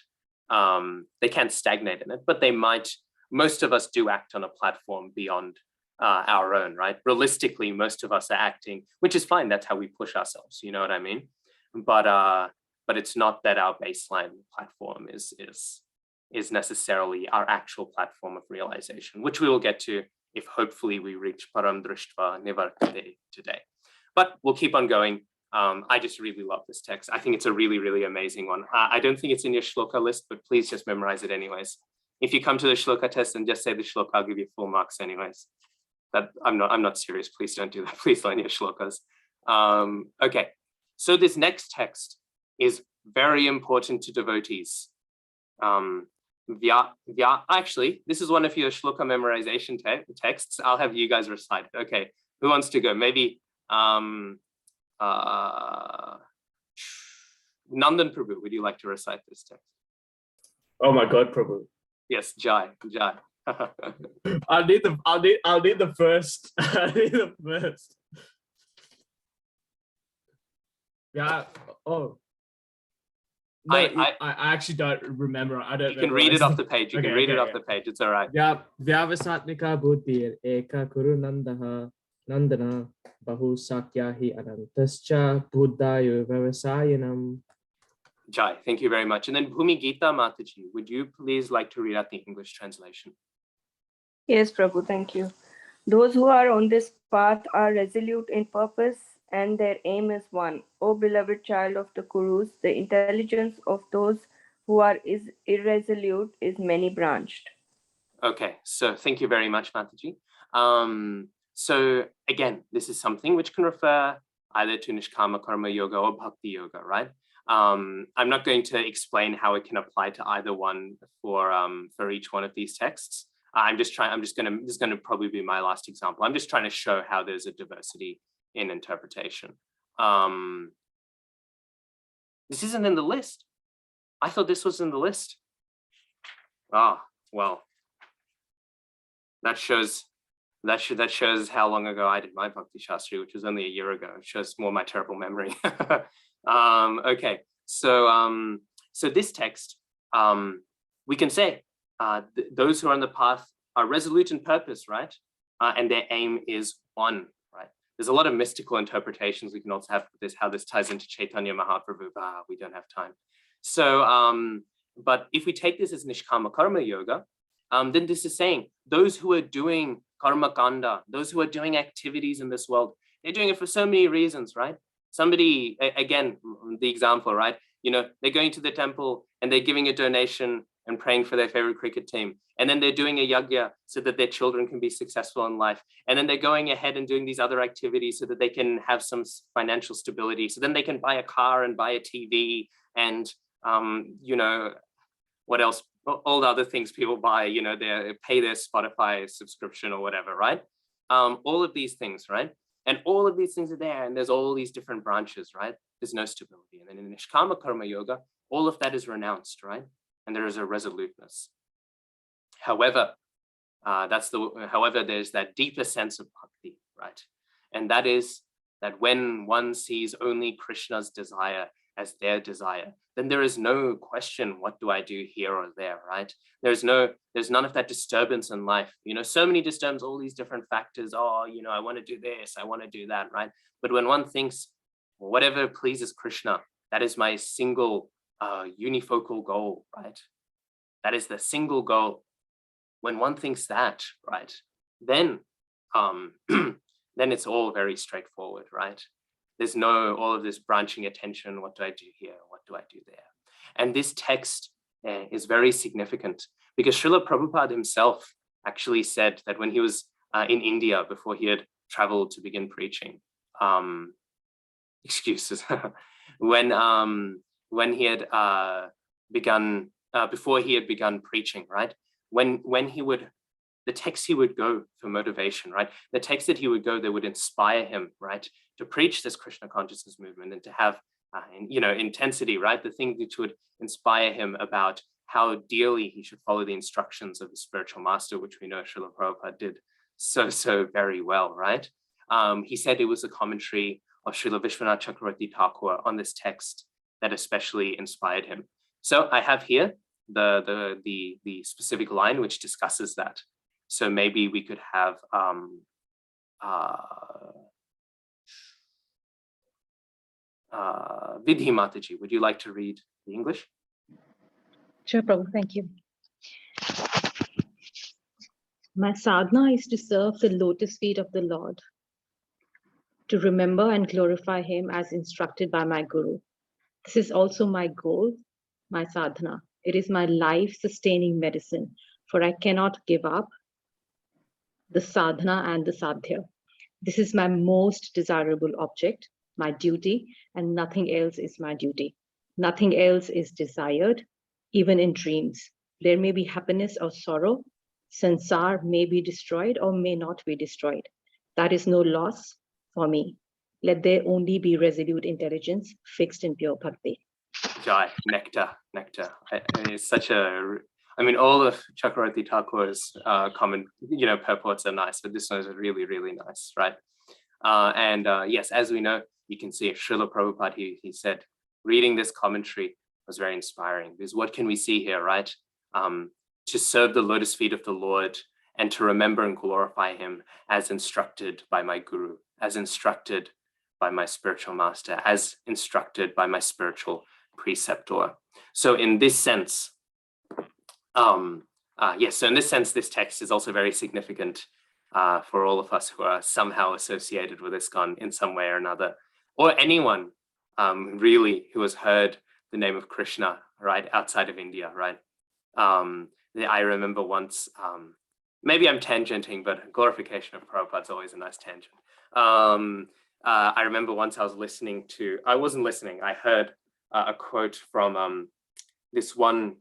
They can't stagnate in it, but they might. Most of us do act on a platform beyond our own, right? Realistically, most of us are acting, which is fine. That's how we push ourselves. You know what I mean? But it's not that our baseline platform is necessarily our actual platform of realization, which we will get to if hopefully we reach Param Drishtva Nivartate today. But we'll keep on going. I just really love this text. I think it's a really, really amazing one. I don't think it's in your shloka list, but please just memorize it anyways. If you come to the shloka test and just say the shloka, I'll give you full marks anyways. I'm not serious. Please don't do that. Please learn your shlokas. Okay, so this next text is very important to devotees. Actually, this is one of your shloka memorization texts. I'll have you guys recite it. Okay, who wants to go? Maybe Nandan Prabhu, would you like to recite this text? Oh my God, Prabhu. Yes, Jai. I'll need the first. I'll need the first. Yeah. Oh. No, I actually don't remember. I don't. You can read it off the page. You can read it off the page. It's all right. Yeah. Vyavasatmika buddhir eka kuru nandaha nandana bahu sakyahi anantascha buddhayo vyavasayanam. Jai, thank you very much. And then Bhumi-gītā Mataji, would you please like to read out the English translation? Yes, Prabhu, thank you. Those who are on this path are resolute in purpose and their aim is one. O beloved child of the Kurus, the intelligence of those who are irresolute is many-branched. Okay, so thank you very much, Mataji. So again, this is something which can refer either to Nishkama Karma Yoga or Bhakti Yoga, right? I'm not going to explain how it can apply to either one for each one of these texts. This is going to probably be my last example. I'm just trying to show how there's a diversity in interpretation. This isn't in the list. I thought this was in the list. Ah, well, that shows how long ago I did my Bhakti-śāstrī, which was only a year ago. It shows more my terrible memory. Okay, so this text, we can say those who are on the path are resolute in purpose, right? And their aim is one, right? There's a lot of mystical interpretations we can also have for this, how this ties into Chaitanya Mahaprabhu. We don't have time. So, but if we take this as Nishkama Karma Yoga, then this is saying those who are doing karma kanda, those who are doing activities in this world, they're doing it for so many reasons, right? Somebody, again, the example, right? You know, they're going to the temple and they're giving a donation and praying for their favorite cricket team. And then they're doing a yajna so that their children can be successful in life. And then they're going ahead and doing these other activities so that they can have some financial stability. So then they can buy a car and buy a TV and, you know, what else? All the other things people buy, you know, they pay their Spotify subscription or whatever, right? All of these things, right? And all of these things are there, and there's all these different branches, right? There's no stability. And then in Nishkama Karma Yoga, all of that is renounced, right? And there is a resoluteness. However, there's that deeper sense of bhakti, right? And that is that when one sees only Krishna's desire as their desire, then there is no question, what do I do here or there, right? There's none of that disturbance in life. You know, so many disturbance, all these different factors. Oh, you know, I want to do this, I want to do that, right? But when one thinks, well, whatever pleases Krishna, that is my single unifocal goal, right? That is the single goal. When one thinks that, right, then then it's all very straightforward, right? There's no all of this branching attention. What do I do here? What do I do there? And this text is very significant because Srila Prabhupada himself actually said that when he was in India before he had traveled to begin preaching, excuses, when he had begun, before he had begun preaching, right? When he would, the text he would go for motivation, right? The text that he would go that would inspire him, right? To preach this Krishna consciousness movement and to have, you know, intensity, right? The thing which would inspire him about how dearly he should follow the instructions of the spiritual master, which we know Srila Prabhupada did so very well, right? He said it was a commentary of Srila Vishwanath Chakravarti Thakur on this text that especially inspired him. So I have here the specific line which discusses that. So maybe we could have Vidhi Mataji, would you like to read the English? Sure, Prabhu, thank you. My sadhana is to serve the lotus feet of the Lord, to remember and glorify him as instructed by my Guru. This is also my goal, my sadhana. It is my life-sustaining medicine, for I cannot give up the sadhana and the sadhya. This is my most desirable object, my duty, and nothing else is my duty. Nothing else is desired, even in dreams. There may be happiness or sorrow. Sansar may be destroyed or may not be destroyed. That is no loss for me. Let there only be resolute intelligence fixed in pure bhakti. Jai, nectar. It's such a, I mean, all of Chakravarti Thakur's common, you know, purports are nice, but this one is really, really nice, right? Yes, as we know, you can see Srila Prabhupada, he said, reading this commentary was very inspiring because what can we see here, right? To serve the lotus feet of the Lord and to remember and glorify him as instructed by my Guru, as instructed by my spiritual master, as instructed by my spiritual preceptor. So in this sense, so in this sense, this text is also very significant for all of us who are somehow associated with ISKCON in some way or another, or anyone really who has heard the name of Krishna, right, outside of India, right? I remember once, maybe I'm tangenting, but glorification of Prabhupada is always a nice tangent. I remember once I was listening to, I wasn't listening, I heard a quote from this one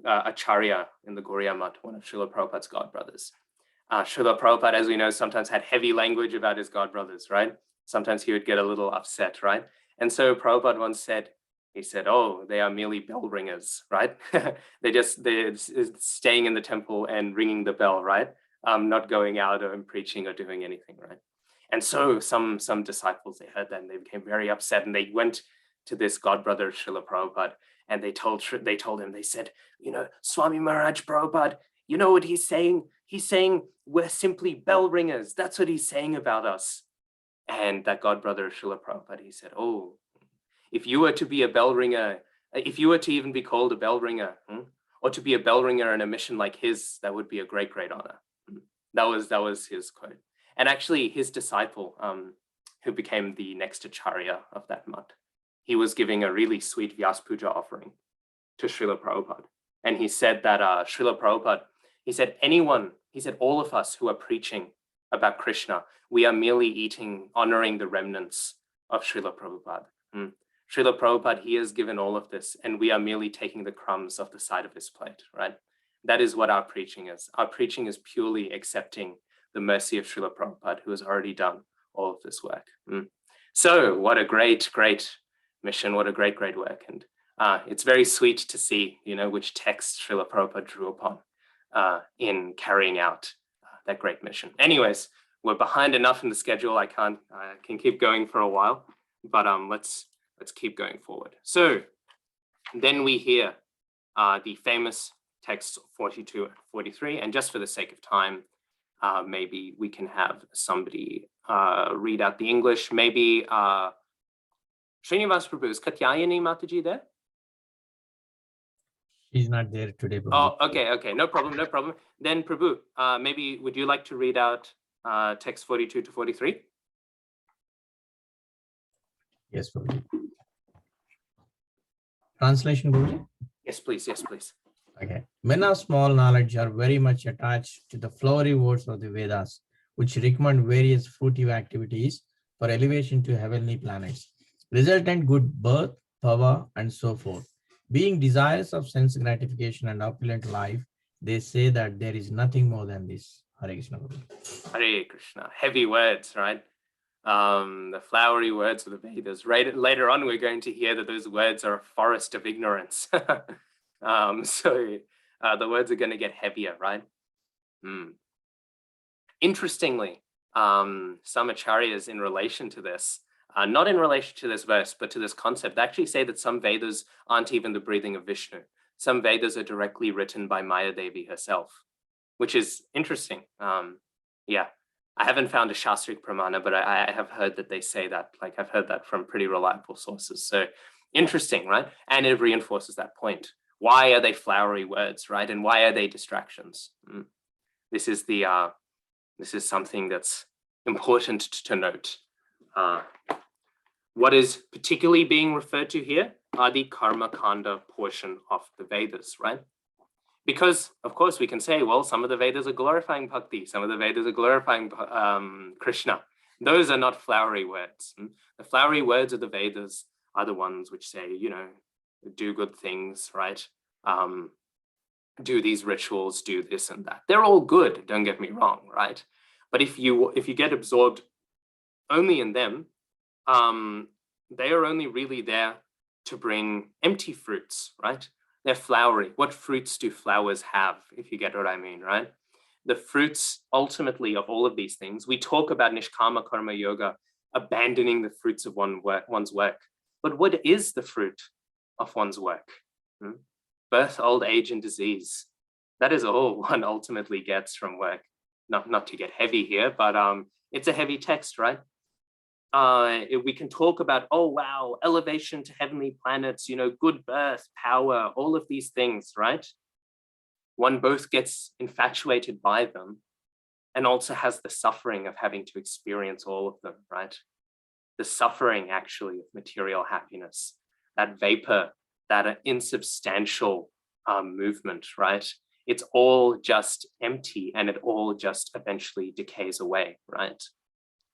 Acharya in the Gaudiya Math, one of Srila Prabhupada's godbrothers. Srila Prabhupada, as we know, sometimes had heavy language about his godbrothers, right? Sometimes he would get a little upset, right? And so Prabhupada once said, he said, oh, they are merely bell ringers, right? they're staying in the temple and ringing the bell, right? Not going out and preaching or doing anything, right? And so some disciples, they heard that and they became very upset, and they went to this godbrother, Srila Prabhupada, and they told him, they said, you know, Swami Maharaj Prabhupada, you know what he's saying? He's saying we're simply bell ringers. That's what he's saying about us. And that godbrother, Srila Prabhupada, he said, oh, if you were to be a bell ringer, if you were to even be called a bell ringer, or to be a bell ringer in a mission like his, that would be a great, great honor. That was his quote. And actually his disciple, who became the next Acharya of that month, he was giving a really sweet Vyas Puja offering to Srila Prabhupada. And he said that Srila Prabhupada, he said, all of us who are preaching about Krishna, we are merely honoring the remnants of Srila Prabhupada. Srila Prabhupada, he has given all of this, and we are merely taking the crumbs off the side of his plate, right? That is what our preaching is. Our preaching is purely accepting the mercy of Srila Prabhupada, who has already done all of this work. So what a great, great mission, what a great, great work. And it's very sweet to see, you know, which text Srila Prabhupada drew upon in carrying out that great mission. Anyways, we're behind enough in the schedule. I can keep going for a while, but let's keep going forward. So then we hear the famous texts 42 and 43, and just for the sake of time, maybe we can have somebody read out the English. Maybe Srinivas Prabhu, is Katyayani Mataji there? She's not there today, Prabhu. Oh, okay, no problem. Then Prabhu, maybe would you like to read out text 42 to 43? Yes, Prabhu. Translation, Prabhu? Yes, please. Okay. Men of small knowledge are very much attached to the flowery words of the Vedas, which recommend various fruitive activities for elevation to heavenly planets, resultant good birth, power, and so forth. Being desirous of sense gratification and opulent life, they say that there is nothing more than this. Hare Krishna. Hare Krishna. Heavy words, right? The flowery words of the Vedas. Right, later on, we're going to hear that those words are a forest of ignorance. So the words are going to get heavier, right? Interestingly, some acharyas in relation to this, not in relation to this verse, but to this concept, they actually say that some Vedas aren't even the breathing of Vishnu. Some Vedas are directly written by Maya Devi herself, which is interesting. Yeah, I haven't found a Shastric Pramana, but I have heard that they say that, like I've heard that from pretty reliable sources. So interesting, right? And it reinforces that point. Why are they flowery words, right? And why are they distractions? This is something that's important to note. What is particularly being referred to here are the karma kanda portion of the Vedas, right? Because, of course, we can say, well, some of the Vedas are glorifying bhakti, some of the Vedas are glorifying Krishna. Those are not flowery words. The flowery words of the Vedas are the ones which say, you know, do good things, right? Do these rituals, do this and that. They're all good, don't get me wrong, right? But if you get absorbed only in them, they are only really there to bring empty fruits, right? They're flowery. What fruits do flowers have, if you get what I mean, right? The fruits, ultimately, of all of these things, we talk about nishkama karma yoga, abandoning the fruits of one's work. But what is the fruit of one's work? Birth, old age, and disease. That is all one ultimately gets from work. Not to get heavy here, but it's a heavy text, right? We can talk about, oh, wow, elevation to heavenly planets, you know, good birth, power, all of these things, right? One both gets infatuated by them and also has the suffering of having to experience all of them, right? The suffering, actually, of material happiness, that vapor, that insubstantial movement, right? It's all just empty and it all just eventually decays away, right?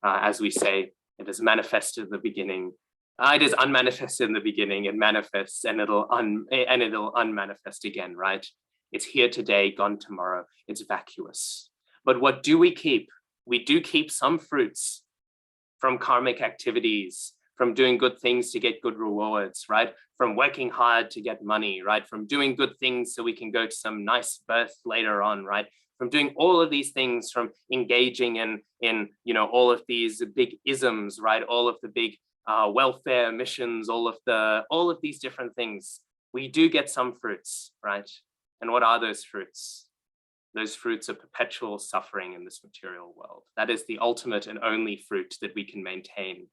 As we say, it is manifested in the beginning. It is unmanifested in the beginning, it manifests and it'll unmanifest again, right? It's here today, gone tomorrow, it's vacuous. But what do we keep? We do keep some fruits from karmic activities, from doing good things to get good rewards, right? From working hard to get money, right? From doing good things so we can go to some nice birth later on, right? From doing all of these things, from engaging in all of these big isms, right? All of the big welfare missions, all of these different things. We do get some fruits, right? And what are those fruits? Those fruits are perpetual suffering in this material world. That is the ultimate and only fruit that we can maintain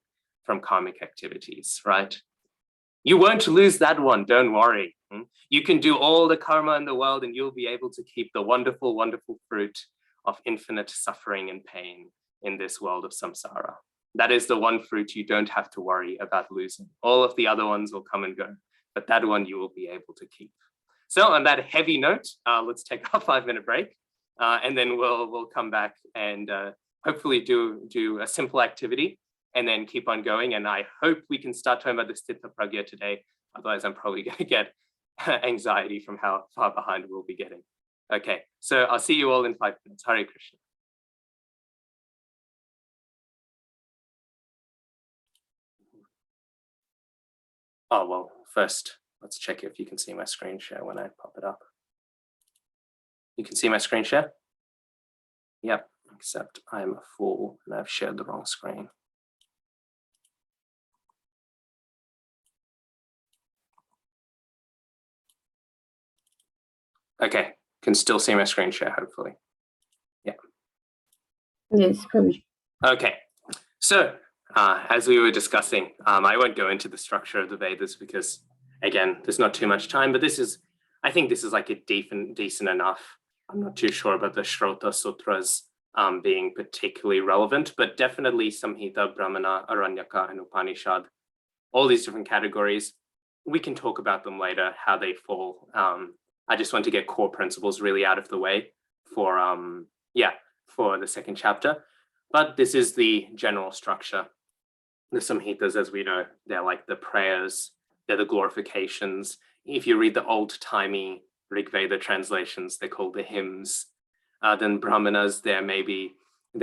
from karmic activities, right? You won't lose that one, don't worry. You can do all the karma in the world and you'll be able to keep the wonderful, wonderful fruit of infinite suffering and pain in this world of samsara. That is the one fruit you don't have to worry about losing. All of the other ones will come and go, but that one you will be able to keep. So on that heavy note, let's take a 5-minute break and then we'll come back and hopefully do a simple activity and then keep on going. And I hope we can start talking about the Sthita Pragya today. Otherwise, I'm probably going to get anxiety from how far behind we'll be getting. Okay, so I'll see you all in 5 minutes. Hare Krishna. Oh, well, first, let's check if you can see my screen share when I pop it up. You can see my screen share? Yep, except I'm a fool and I've shared the wrong screen. Okay, can still see my screen share, hopefully. Yeah. Yes, Prabhuji. Okay, so as we were discussing, I won't go into the structure of the Vedas because, again, there's not too much time, but I think this is like a decent enough. I'm not too sure about the Shrota Sutras being particularly relevant, but definitely Samhita, Brahmana, Aranyaka, and Upanishad, all these different categories. We can talk about them later, how they fall. I just want to get core principles really out of the way for the second chapter. But this is the general structure. The Samhitas, as we know, they're like the prayers, they're the glorifications. If you read the old-timey Rig Veda translations, they're called the hymns. Then Brahmanas, they're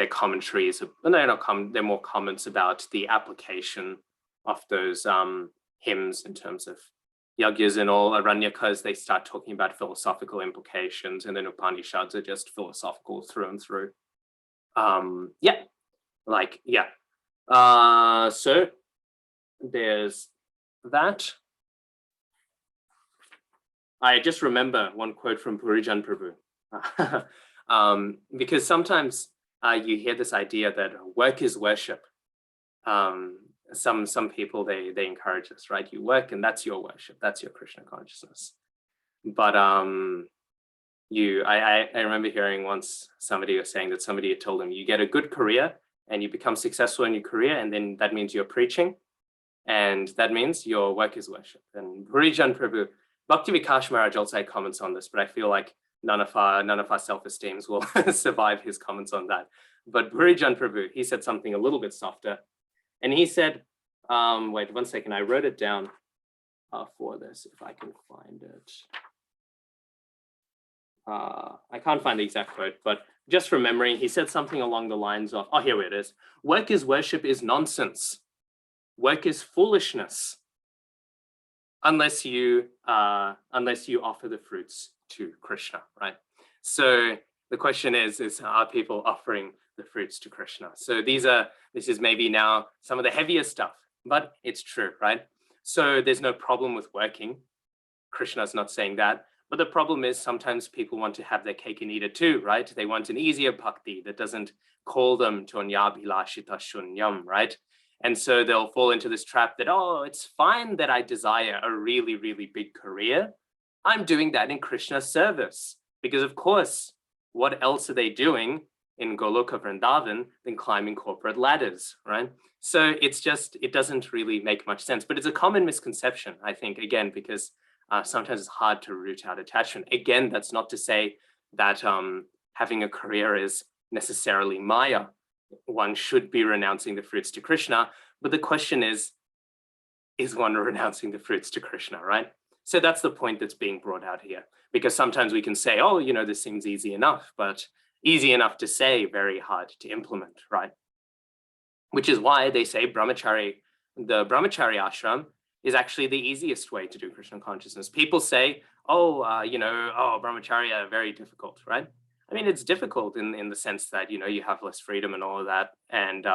commentaries, but they're not common, they're more comments about the application of those hymns in terms of yagyas and all. Aranyakas, they start talking about philosophical implications, and then Upanishads are just philosophical through and through. So there's that. I just remember one quote from Purijan Prabhu, because sometimes you hear this idea that work is worship. Some people, they encourage us, right? You work and that's your worship, that's your Krishna consciousness. But I remember hearing once somebody was saying that somebody had told him, you get a good career and you become successful in your career, and then that means you're preaching, and that means your work is worship. And Purijan Prabhu, Bhakti Vikas Maharaj also had comments on this, but I feel like none of our self-esteems will survive his comments on that. But Purijan Prabhu, he said something a little bit softer. And he said, wait 1 second, I wrote it down for this, if I can find it. I can't find the exact quote, but just from memory, he said something along the lines of, oh, here it is. Work is worship is nonsense. Work is foolishness. Unless you offer the fruits to Krishna, right? So the question is are people offering the fruits to Krishna? So this is maybe now some of the heavier stuff, but it's true, right? So there's no problem with working. Krishna's not saying that. But the problem is sometimes people want to have their cake and eat it too, right? They want an easier bhakti that doesn't call them to anyabhilashita shunyam, right? And so they'll fall into this trap that, oh, it's fine that I desire a really, really big career. I'm doing that in Krishna's service. Because of course, what else are they doing in Goloka Vrindavan than climbing corporate ladders, right? So it doesn't really make much sense, but it's a common misconception, I think, again, because sometimes it's hard to root out attachment. Again, that's not to say that having a career is necessarily Maya. One should be renouncing the fruits to Krishna, but the question is one renouncing the fruits to Krishna, right? So that's the point that's being brought out here, because sometimes we can say, oh, you know, this seems easy enough, but easy enough to say, very hard to implement, right? Which is why they say brahmachari, the brahmachari ashram is actually the easiest way to do Krishna consciousness. People say, oh, you know, oh, brahmacharya, very difficult, right? I mean, it's difficult in the sense that, you know, you have less freedom and all of that. And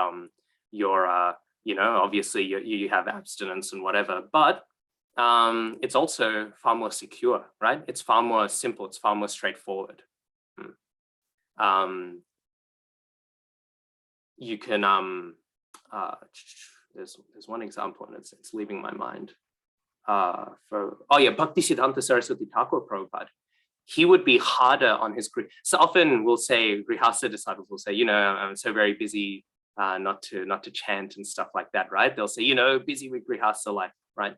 you're, you know, obviously you have abstinence and whatever, but it's also far more secure, right? It's far more simple. It's far more straightforward. You can, there's one example and it's leaving my mind. Oh yeah, Bhakti-siddhanta Saraswati Thakur Prabhupada. He would be harder on his, so often we'll say, Grihastha disciples will say, you know, I'm so very busy not to chant and stuff like that, right? They'll say, you know, busy with Grihastha life, right?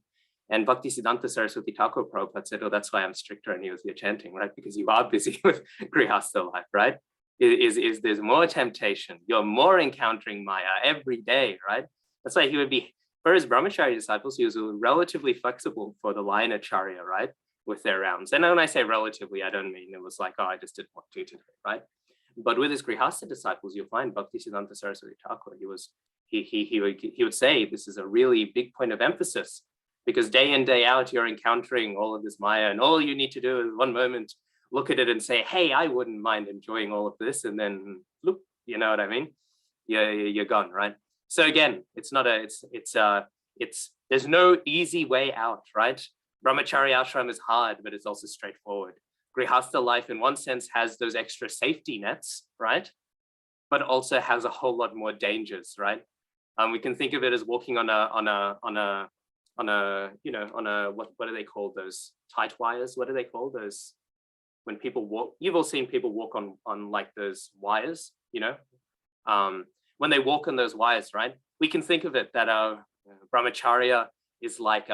And Bhakti-siddhanta Saraswati Thakur Prabhupada said, oh, that's why I'm stricter on you as you're chanting, right? Because you are busy with Grihastha life, right? There's more temptation. You're more encountering Maya every day, right? That's why he would be, for his brahmachari disciples, he was relatively flexible for the line acharya, right? With their rounds. And when I say relatively, I don't mean it was like, oh, I just didn't want to today, right? But with his Grihastha disciples, you'll find Bhakti-siddhanta Saraswati Thakur, he would say, this is a really big point of emphasis, because day in, day out, you're encountering all of this Maya, and all you need to do is one moment, look at it and say, hey, I wouldn't mind enjoying all of this. And then look, you know what I mean? You're gone, right? So again, it's not there's no easy way out, right? Brahmachari ashram is hard, but it's also straightforward. Grihastha life in one sense has those extra safety nets, right? But also has a whole lot more dangers, right? We can think of it as walking on a what are they called? Those tight wires? What are they called? Those, when people walk, you've all seen people walk on like those wires, you know? When they walk on those wires, right? We can think of it that brahmacharya is like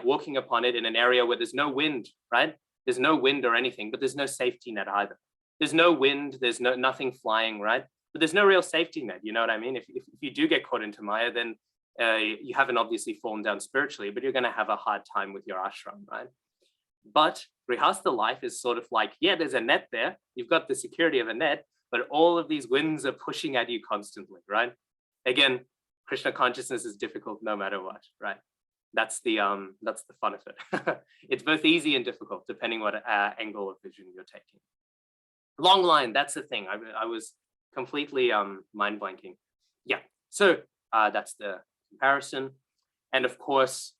walking upon it in an area where there's no wind, right? There's no wind or anything, but there's no safety net either. There's no wind, there's nothing flying, right? But there's no real safety net, you know what I mean? If you do get caught into Maya, then you haven't obviously fallen down spiritually, but you're gonna have a hard time with your ashram, right? But Grihastha life is sort of like, yeah, there's a net there. You've got the security of a net, but all of these winds are pushing at you constantly, right? Again, Krishna consciousness is difficult no matter what, right? That's the fun of it. It's both easy and difficult, depending what angle of vision you're taking. Long line, that's the thing. I was completely mind blanking. Yeah, so that's the comparison. And of course,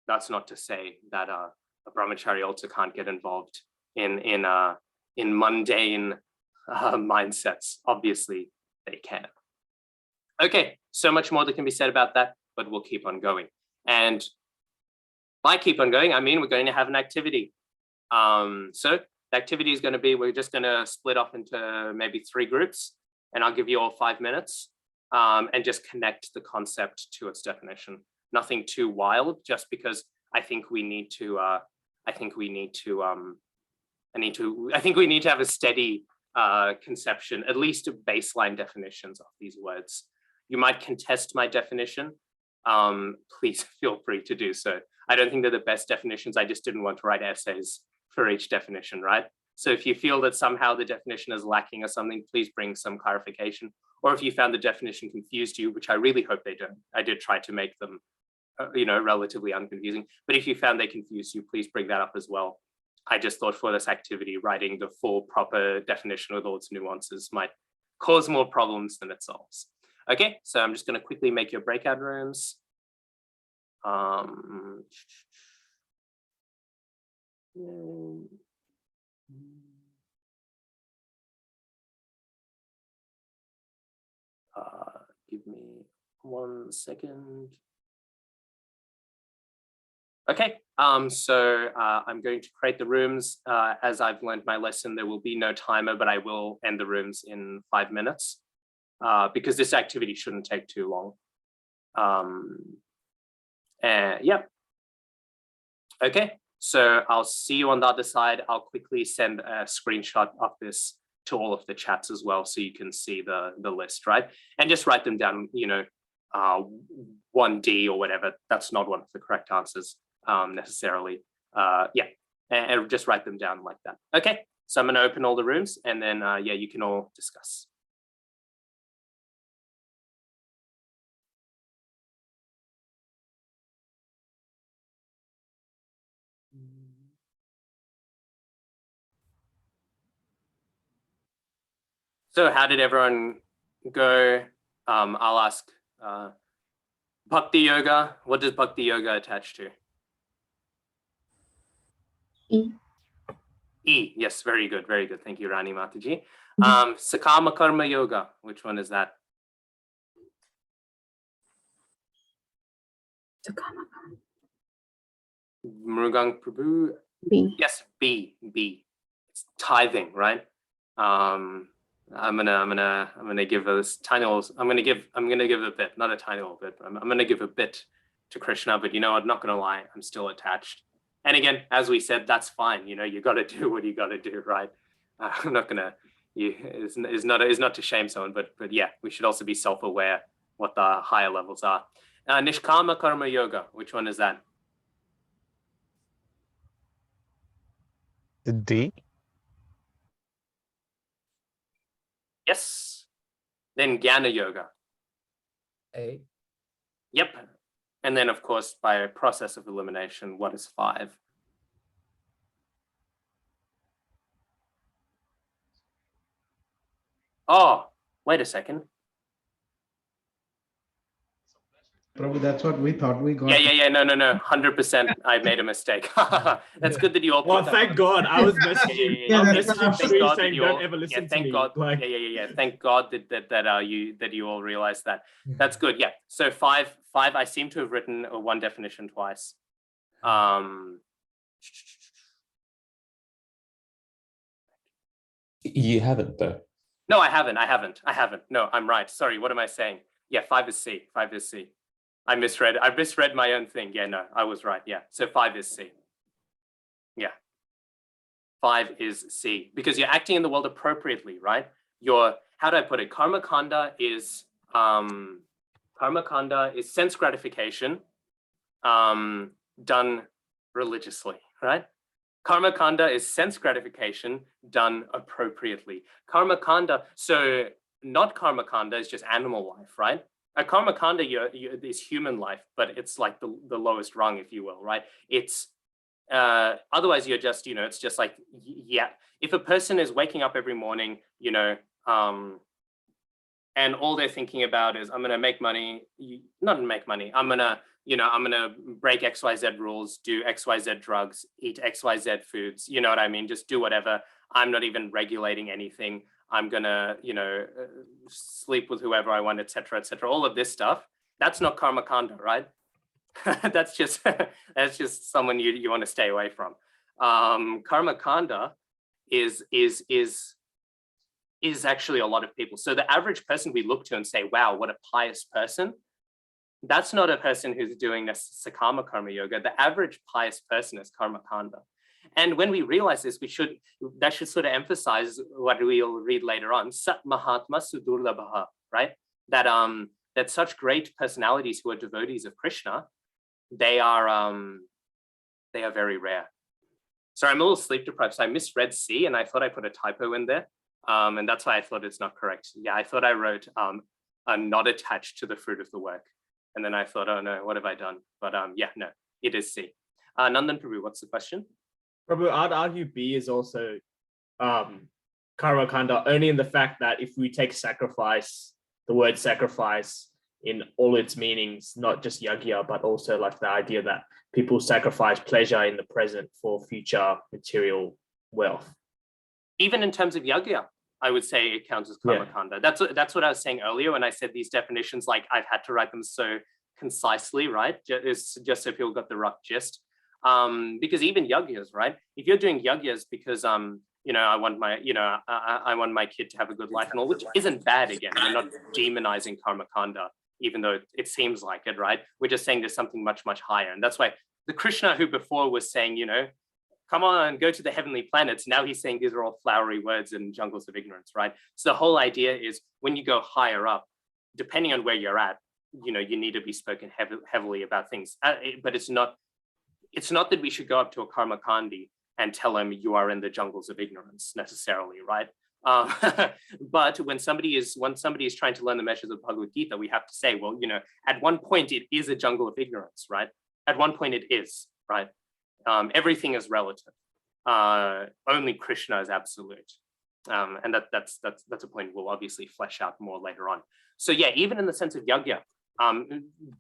that's not to say that a brahmachari also can't get involved in mundane mindsets. Obviously, they can. Okay, so much more that can be said about that, but we'll keep on going. And by keep on going, I mean we're going to have an activity. So the activity is going to be, we're just going to split off into maybe 3 groups, and I'll give you all 5 minutes and just connect the concept to its definition. Nothing too wild, just because I think we need to have a steady conception, at least of baseline definitions of these words. You might contest my definition. Please feel free to do so. I don't think they're the best definitions. I just didn't want to write essays for each definition, right? So if you feel that somehow the definition is lacking or something, please bring some clarification. Or if you found the definition confused you, which I really hope they don't. I did try to make them, relatively unconfusing. But if you found they confused you, please bring that up as well. I just thought for this activity, writing the full proper definition with all its nuances might cause more problems than it solves. Okay, so I'm just going to quickly make your breakout rooms. Give me 1 second. Okay, so I'm going to create the rooms. As I've learned my lesson, there will be no timer, but I will end the rooms in 5 minutes because this activity shouldn't take too long. Yep. Okay, so I'll see you on the other side. I'll quickly send a screenshot of this to all of the chats as well, so you can see the list, right? And just write them down, 1D or whatever. That's not one of the correct answers necessarily. Yeah, and just write them down like that. Okay, so I'm gonna open all the rooms, and then yeah, you can all discuss. So how did everyone go? I'll ask Bhakti Yoga. What does Bhakti Yoga attach to? E. E, yes, very good, very good. Thank you, Rani Mataji. Sakama Karma Yoga, which one is that? Mrugank Prabhu. B. Yes, B. It's tithing, right? I'm gonna give us tiny little. I'm gonna give a bit, not a tiny little bit. But I'm gonna give a bit to Krishna, but I'm not gonna lie, I'm still attached. And again, as we said, that's fine. You got to do what you got to do, right? I'm not gonna. Is not to shame someone, but yeah, we should also be self-aware what the higher levels are. Nishkama Karma Yoga. Which one is that? The D. Yes. Then Jnana Yoga. A. Yep. And then, of course, by a process of elimination, what is 5? Oh, wait a second. Prabhu, that's what we thought we got. Yeah. No. 100%. I made a mistake. That's good that you all. Well, thank God. I was messaging. Yeah. I was messaging Thank Sri God that saying, you all- "Don't ever listen yeah, to thank me." God. Like, Yeah. Thank God that you all realized that. That's good. Yeah. So 5. I seem to have written one definition twice. You haven't though. No, I haven't. No, I'm right. Sorry. What am I saying? Yeah, 5 is C. I misread my own thing. Yeah, no, I was right. Yeah. So 5 is C. Yeah. 5 is C, because you're acting in the world appropriately, right? How do I put it? Karma kanda is sense gratification done religiously, right? Karma kanda is sense gratification done appropriately. Karma kanda, so not karma kanda is just animal life, right? A karma kanda is human life, but it's like the lowest rung, if you will, right? It's otherwise you're just, it's just like, yeah. If a person is waking up every morning, and all they're thinking about is, I'm gonna make money, not make money, I'm gonna break XYZ rules, do XYZ drugs, eat XYZ foods, you know what I mean? Just do whatever. I'm not even regulating anything. I'm gonna, sleep with whoever I want, etc., etc. All of this stuff. That's not karma kanda, right? that's just someone you want to stay away from. Karma kanda is actually a lot of people. So the average person we look to and say, wow, what a pious person. That's not a person who's doing this Sakama Karma Yoga. The average pious person is Karma Kanda. And when we realize this, that should sort of emphasize what we'll read later on, Sat Mahatma Sudurlabha, right? That such great personalities who are devotees of Krishna, they are very rare. Sorry, I'm a little sleep deprived, so I misread C and I thought I put a typo in there. And that's why I thought it's not correct. Yeah, I thought I wrote not attached to the fruit of the work. And then I thought, oh no, what have I done? But yeah, no, it is C. Nandan Prabhu, what's the question? Prabhu, I'd argue B is also karma kanda, only in the fact that if we take sacrifice, the word sacrifice in all its meanings, not just yagya, but also like the idea that people sacrifice pleasure in the present for future material wealth. Even in terms of yagya, I would say it counts as karma kanda. That's what I was saying earlier when I said these definitions, like I've had to write them so concisely, right? Just so people got the rough gist. Because even yagyas, right? If you're doing yagyas because I want my kid to have a good life and all, which isn't bad. Again, we're not demonizing karma kanda, even though it seems like it, right? We're just saying there's something much, much higher, and that's why the Krishna who before was saying, come on, go to the heavenly planets. Now he's saying these are all flowery words and jungles of ignorance, right? So the whole idea is when you go higher up, depending on where you're at, you need to be spoken heavily about things. But it's not that we should go up to a karma kandi and tell him you are in the jungles of ignorance necessarily, right? But when somebody is trying to learn the measures of Bhagavad-gītā, we have to say, well, at one point it is a jungle of ignorance, right? At one point it is, right? Everything is relative. Only Krishna is absolute. And that's a point we'll obviously flesh out more later on. So yeah, even in the sense of yajna,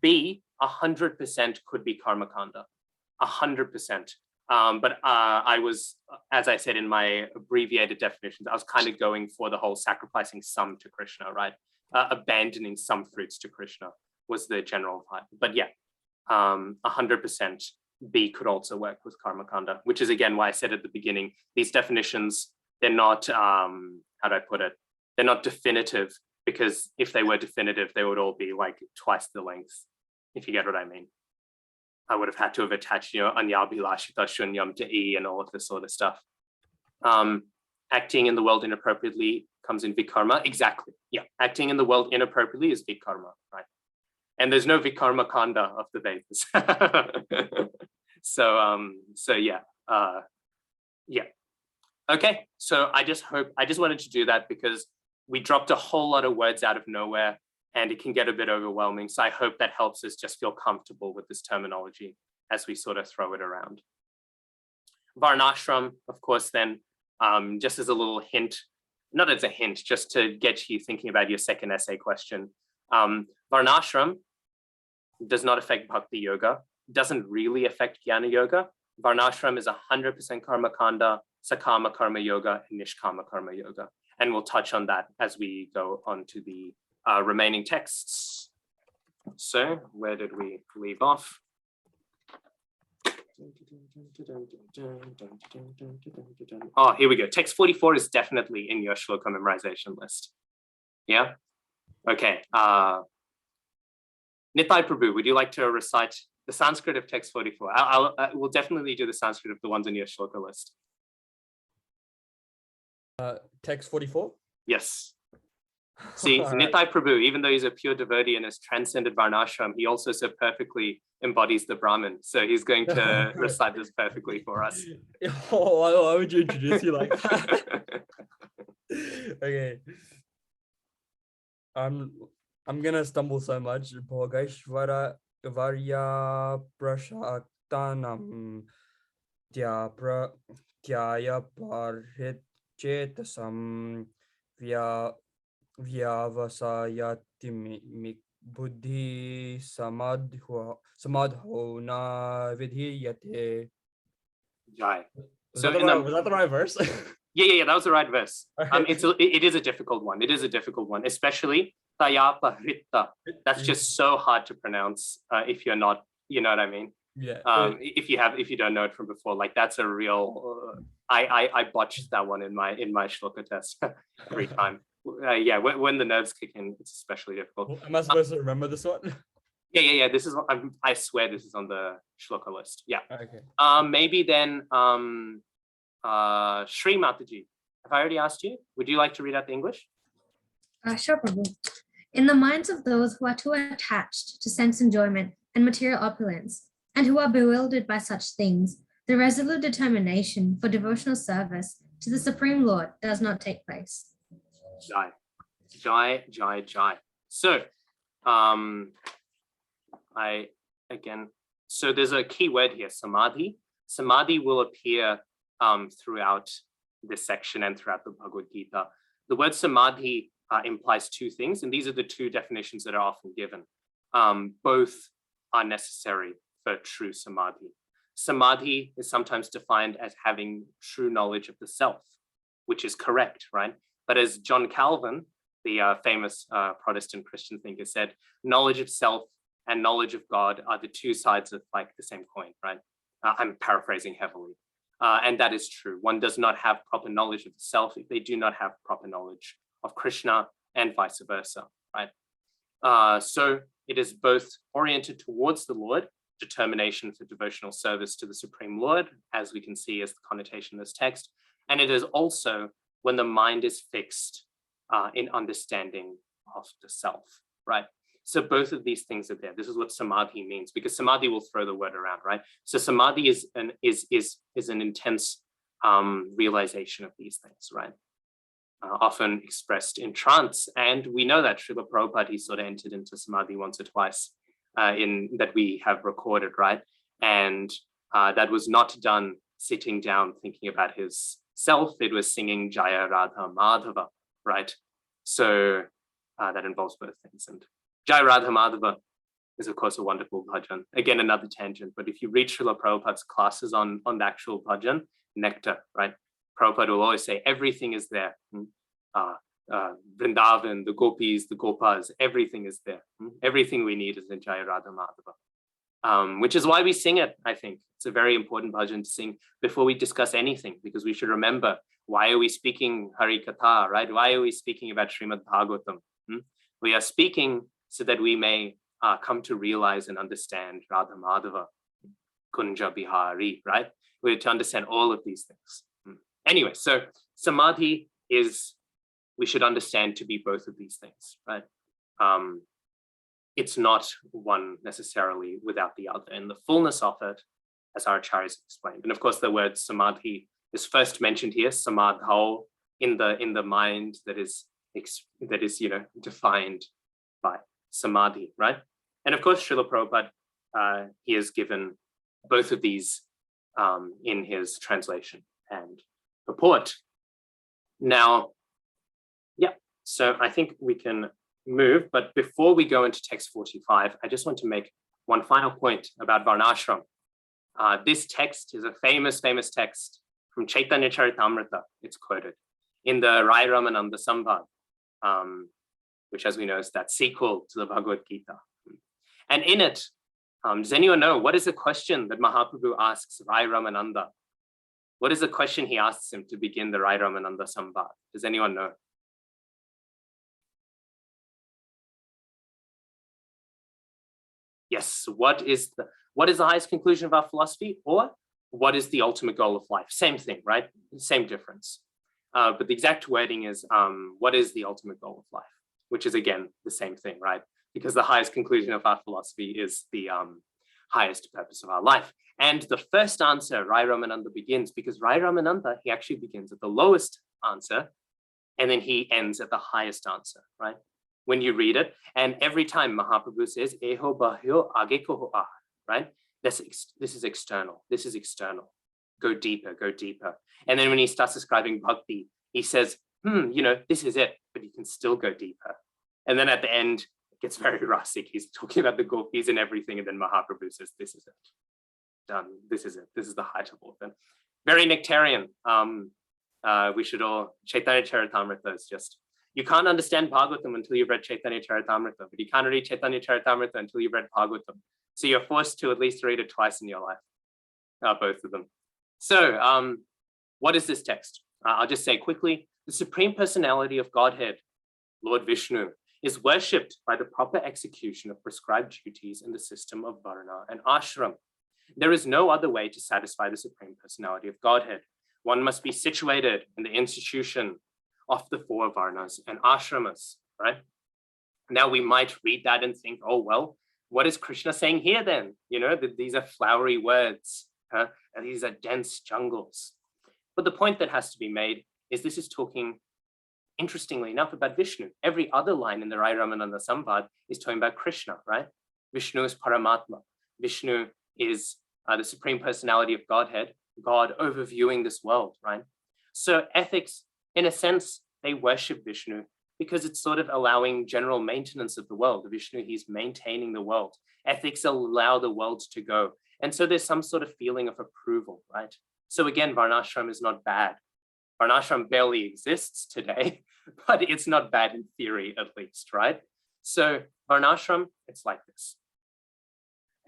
B 100% could be karma kanda, 100%. But I was, as I said in my abbreviated definitions, I was kind of going for the whole sacrificing some to Krishna, right? Abandoning some fruits to Krishna was the general vibe. But yeah, 100% B could also work with karma kanda, which is again why I said at the beginning, these definitions, they're not, how do I put it? They're not definitive, because if they were definitive, they would all be like twice the length, if you get what I mean. I would have had to have attached, anyabhilashita shunyam to E and all of this sort of stuff. Acting in the world inappropriately comes in vikarma. Exactly. Yeah. Acting in the world inappropriately is vikarma, right? And there's no vikarma kanda of the Vedas. So yeah. Yeah. Okay. So I just wanted to do that because we dropped a whole lot of words out of nowhere, and it can get a bit overwhelming. So I hope that helps us just feel comfortable with this terminology as we sort of throw it around. Varnashram, of course, then, just as a little hint, not as a hint, just to get you thinking about your second essay question. Varnashram does not affect Bhakti Yoga, doesn't really affect Jnana Yoga. Varnashram is 100% karma kanda, sakama karma yoga, and nishkama karma yoga. And we'll touch on that as we go on to the remaining texts. So where did we leave off? Oh, here we go. Text 44 is definitely in your shloka memorization list. Yeah? Okay. Nitai Prabhu, would you like to recite the Sanskrit of text 44? We'll definitely do the Sanskrit of the ones in your shloka list. Text 44? Yes. See, right. Nitai Prabhu, even though he's a pure devotee and has transcended Varnashram, he also so perfectly embodies the Brahman. So he's going to recite this perfectly for us. Oh, why would you introduce you like that? Okay. I'm gonna stumble so much. Bhogeshvara Varya Prashaktanam Tyaya Parhit Chetasam Vyavasayati Buddhi Samadho Na Vidhiyate. Jai. Was that the right verse? Yeah, that was the right verse. It is a difficult one. It is a difficult one, especially Tayapa Ritta. That's just so hard to pronounce if you're not, you know what I mean? Yeah. If you don't know it from before, like that's a real. I botched that one in my shloka test every time. Yeah, when the nerves kick in, it's especially difficult. Am I supposed to remember this one? Yeah. This is. I swear this is on the shloka list. Yeah. Okay. Maybe then. Sri Mataji, have I already asked you? Would you like to read out the English? Sure, Prabhu. In the minds of those who are too attached to sense enjoyment and material opulence, and who are bewildered by such things, the resolute determination for devotional service to the Supreme Lord does not take place. Jai. So, so there's a key word here, samadhi. Samadhi will appear throughout this section and throughout the Bhagavad-gītā. The word samadhi implies two things, and these are the two definitions that are often given. Both are necessary for true samadhi. Samadhi is sometimes defined as having true knowledge of the self, which is correct, right? But as John Calvin, the famous Protestant Christian thinker, said, knowledge of self and knowledge of God are the two sides of like the same coin, right? I'm paraphrasing heavily. And that is true. One does not have proper knowledge of the self if they do not have proper knowledge of Krishna, and vice versa, right? So it is both oriented towards the Lord determination for devotional service to the Supreme Lord, as we can see as the connotation of this text. And it is also when the mind is fixed in understanding of the self, right? So both of these things are there. This is what samadhi means, because samadhi will throw the word around, right? So samadhi is an intense realization of these things, right? Often expressed in trance. And we know that Srila Prabhupada, he sort of entered into samadhi once or twice that we have recorded, right? And that was not done sitting down thinking about his self. It was singing Jaya Radha Madhava, right? So that involves both things. And Jaya Radha Madhava is, of course, a wonderful bhajan. Again, another tangent, but if you read Srila Prabhupada's classes on the actual bhajan, nectar, right? Prabhupada will always say, everything is there. Vrindavan, the gopis, the gopas, everything is there. Everything we need is in Jaya Radha Madhava, which is why we sing it, I think. It's a very important bhajan to sing before we discuss anything, because we should remember, why are we speaking Hari Katha, right? Why are we speaking about Srimad Bhagavatam? We are speaking so that we may come to realize and understand Radha Madhava, Kunja Bihari, right? We're to understand all of these things. Anyway, so samadhi is, we should understand to be both of these things, right? It's not one necessarily without the other. In the fullness of it, as our acharyas explained. And of course, the word samadhi is first mentioned here, samadhau, in the mind that is defined by samadhi, right? And of course, Srila Prabhupada, he has given both of these in his translation and purport. Now, yeah, so I think we can move, but before we go into text 45, I just want to make one final point about Varnashram. This text is a famous text from Chaitanya Charitamrita. It's quoted in the Rai Ramananda Sambad, which, as we know, is that sequel to the Bhagavad-gītā. And in it, does anyone know what is the question that Mahaprabhu asks Rai Ramananda? What is the question he asks him to begin the Rai Ramananda Sambad? Does anyone know? Yes, what is the highest conclusion of our philosophy, or what is the ultimate goal of life? Same thing, right? Same difference. But the exact wording is, what is the ultimate goal of life? Which is, again, the same thing, right? Because the highest conclusion of our philosophy is the highest purpose of our life. And the first answer, Rai Ramananda begins, because Rai Ramananda, he actually begins at the lowest answer, and then he ends at the highest answer, right? When you read it, and every time Mahaprabhu says, Eho bahyo age koho ah, right? This is external. This is external. Go deeper, go deeper. And then when he starts describing bhakti, he says, this is it, but you can still go deeper. And then at the end, it gets very rasik. He's talking about the gopis and everything, and then Mahaprabhu says, this is it. Done. This is it. This is the height of all of them. Very nectarian. We should all, Chaitanya Charitamrita is just, you can't understand Bhagavatam until you've read Chaitanya Charitamrita, but you can't read Chaitanya Charitamrita until you've read Bhagavatam. So you're forced to at least read it twice in your life, both of them. So what is this text? I'll just say quickly, the Supreme Personality of Godhead, Lord Vishnu, is worshipped by the proper execution of prescribed duties in the system of Varna and Ashram. There is no other way to satisfy the Supreme Personality of Godhead. One must be situated in the institution of the four Varnas and Ashramas, right? Now we might read that and think, oh, well, what is Krishna saying here then? That these are flowery words, and these are dense jungles. But the point that has to be made is this is talking, interestingly enough, about Vishnu. Every other line in the Rai Ramananda Sambad is talking about Krishna, right? Vishnu is Paramatma. Vishnu is the Supreme Personality of Godhead, God overviewing this world, right? So ethics, in a sense, they worship Vishnu because it's sort of allowing general maintenance of the world. Vishnu, he's maintaining the world. Ethics allow the world to go. And so there's some sort of feeling of approval, right? So again, Varnashram is not bad. Varnashram barely exists today, but it's not bad in theory, at least, right? So Varnashram, it's like this.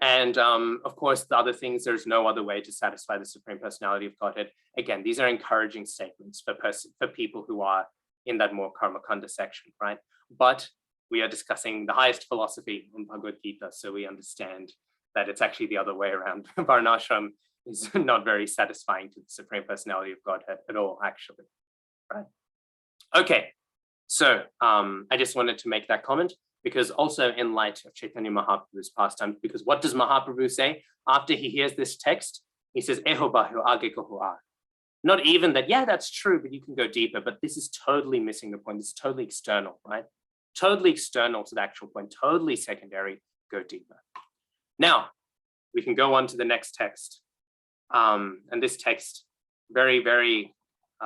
And of course, the other things, there's no other way to satisfy the Supreme Personality of Godhead. Again, these are encouraging statements for people who are in that more karma kanda section, right? But we are discussing the highest philosophy in Bhagavad-gītā, so we understand that it's actually the other way around. Varnashram is not very satisfying to the Supreme Personality of Godhead at all, actually, right? Okay, so I just wanted to make that comment, because also in light of Chaitanya Mahaprabhu's pastimes, because what does Mahaprabhu say after he hears this text? He says, Eho bahu age kohu ar. Not even that, yeah, that's true, but you can go deeper, but this is totally missing the point. This is totally external, right? Totally external to the actual point, totally secondary, go deeper. Now, we can go on to the next text. And this text, very, very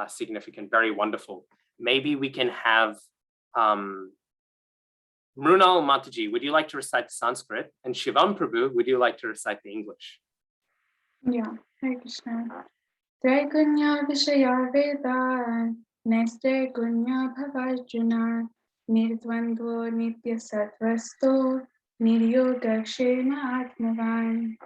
significant, very wonderful. Maybe we can have Mrunal Mataji, would you like to recite the Sanskrit? And Shivam Prabhu, would you like to recite the English? Yeah, Hare Krishna. Traigunya Vishaya Veda, Neste Gunya Bhavarjuna, Nirdvandvo Nitya Sattvasto, Niryogakshema Atmavan.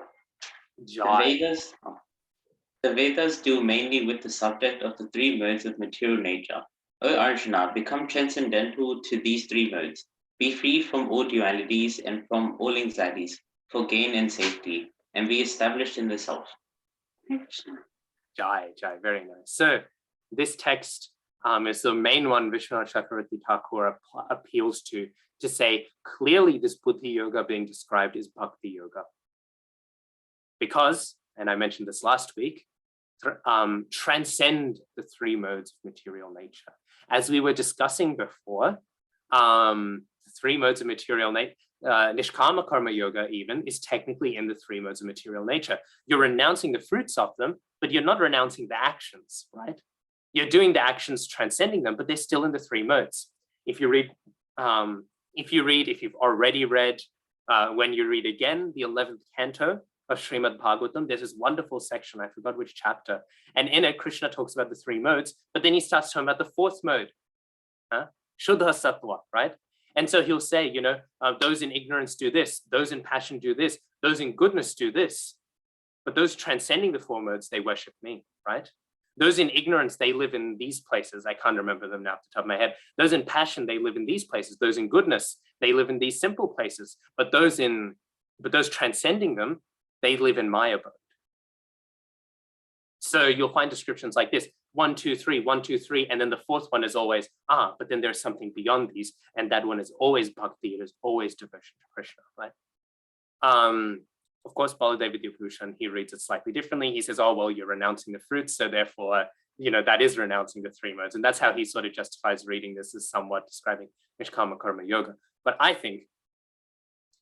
The Vedas deal mainly with the subject of the three modes of material nature. O Arjuna, become transcendental to these three modes. Be free from all dualities and from all anxieties, for gain and safety, and be established in the self. Jai, very nice. So this text is the main one Vishwanath Chakravarti Thakur appeals to say clearly this Buddhi Yoga being described is Bhakti Yoga. Because, and I mentioned this last week, transcend the three modes of material nature. As we were discussing before, the three modes of material nature, Nishkama Karma Yoga even is technically in the three modes of material nature. You're renouncing the fruits of them, but you're not renouncing the actions, right? You're doing the actions, transcending them, but they're still in the three modes. If you've already read, when you read again, the 11th canto of Srimad Bhagavatam, there's this wonderful section, I forgot which chapter, and in it, Krishna talks about the three modes, but then he starts talking about the fourth mode, Shuddha Sattva, right? And so he'll say, those in ignorance do this, those in passion do this, those in goodness do this, but those transcending the four modes, they worship me, right? Those in ignorance, they live in these places. I can't remember them now off the top of my head. Those in passion, they live in these places. Those in goodness, they live in these simple places. But those transcending them, they live in my abode. So you'll find descriptions like this, 1, 2, 3, 1, 2, 3, and then the fourth one is always, but then there's something beyond these, and that one is always bhakti, it is always devotion to Krishna, right? Of course, Baladeva Bhushan, he reads it slightly differently. He says, oh, well, you're renouncing the fruits, so therefore, that is renouncing the three modes. And that's how he sort of justifies reading this as somewhat describing Nishkama Karma Yoga. But I think,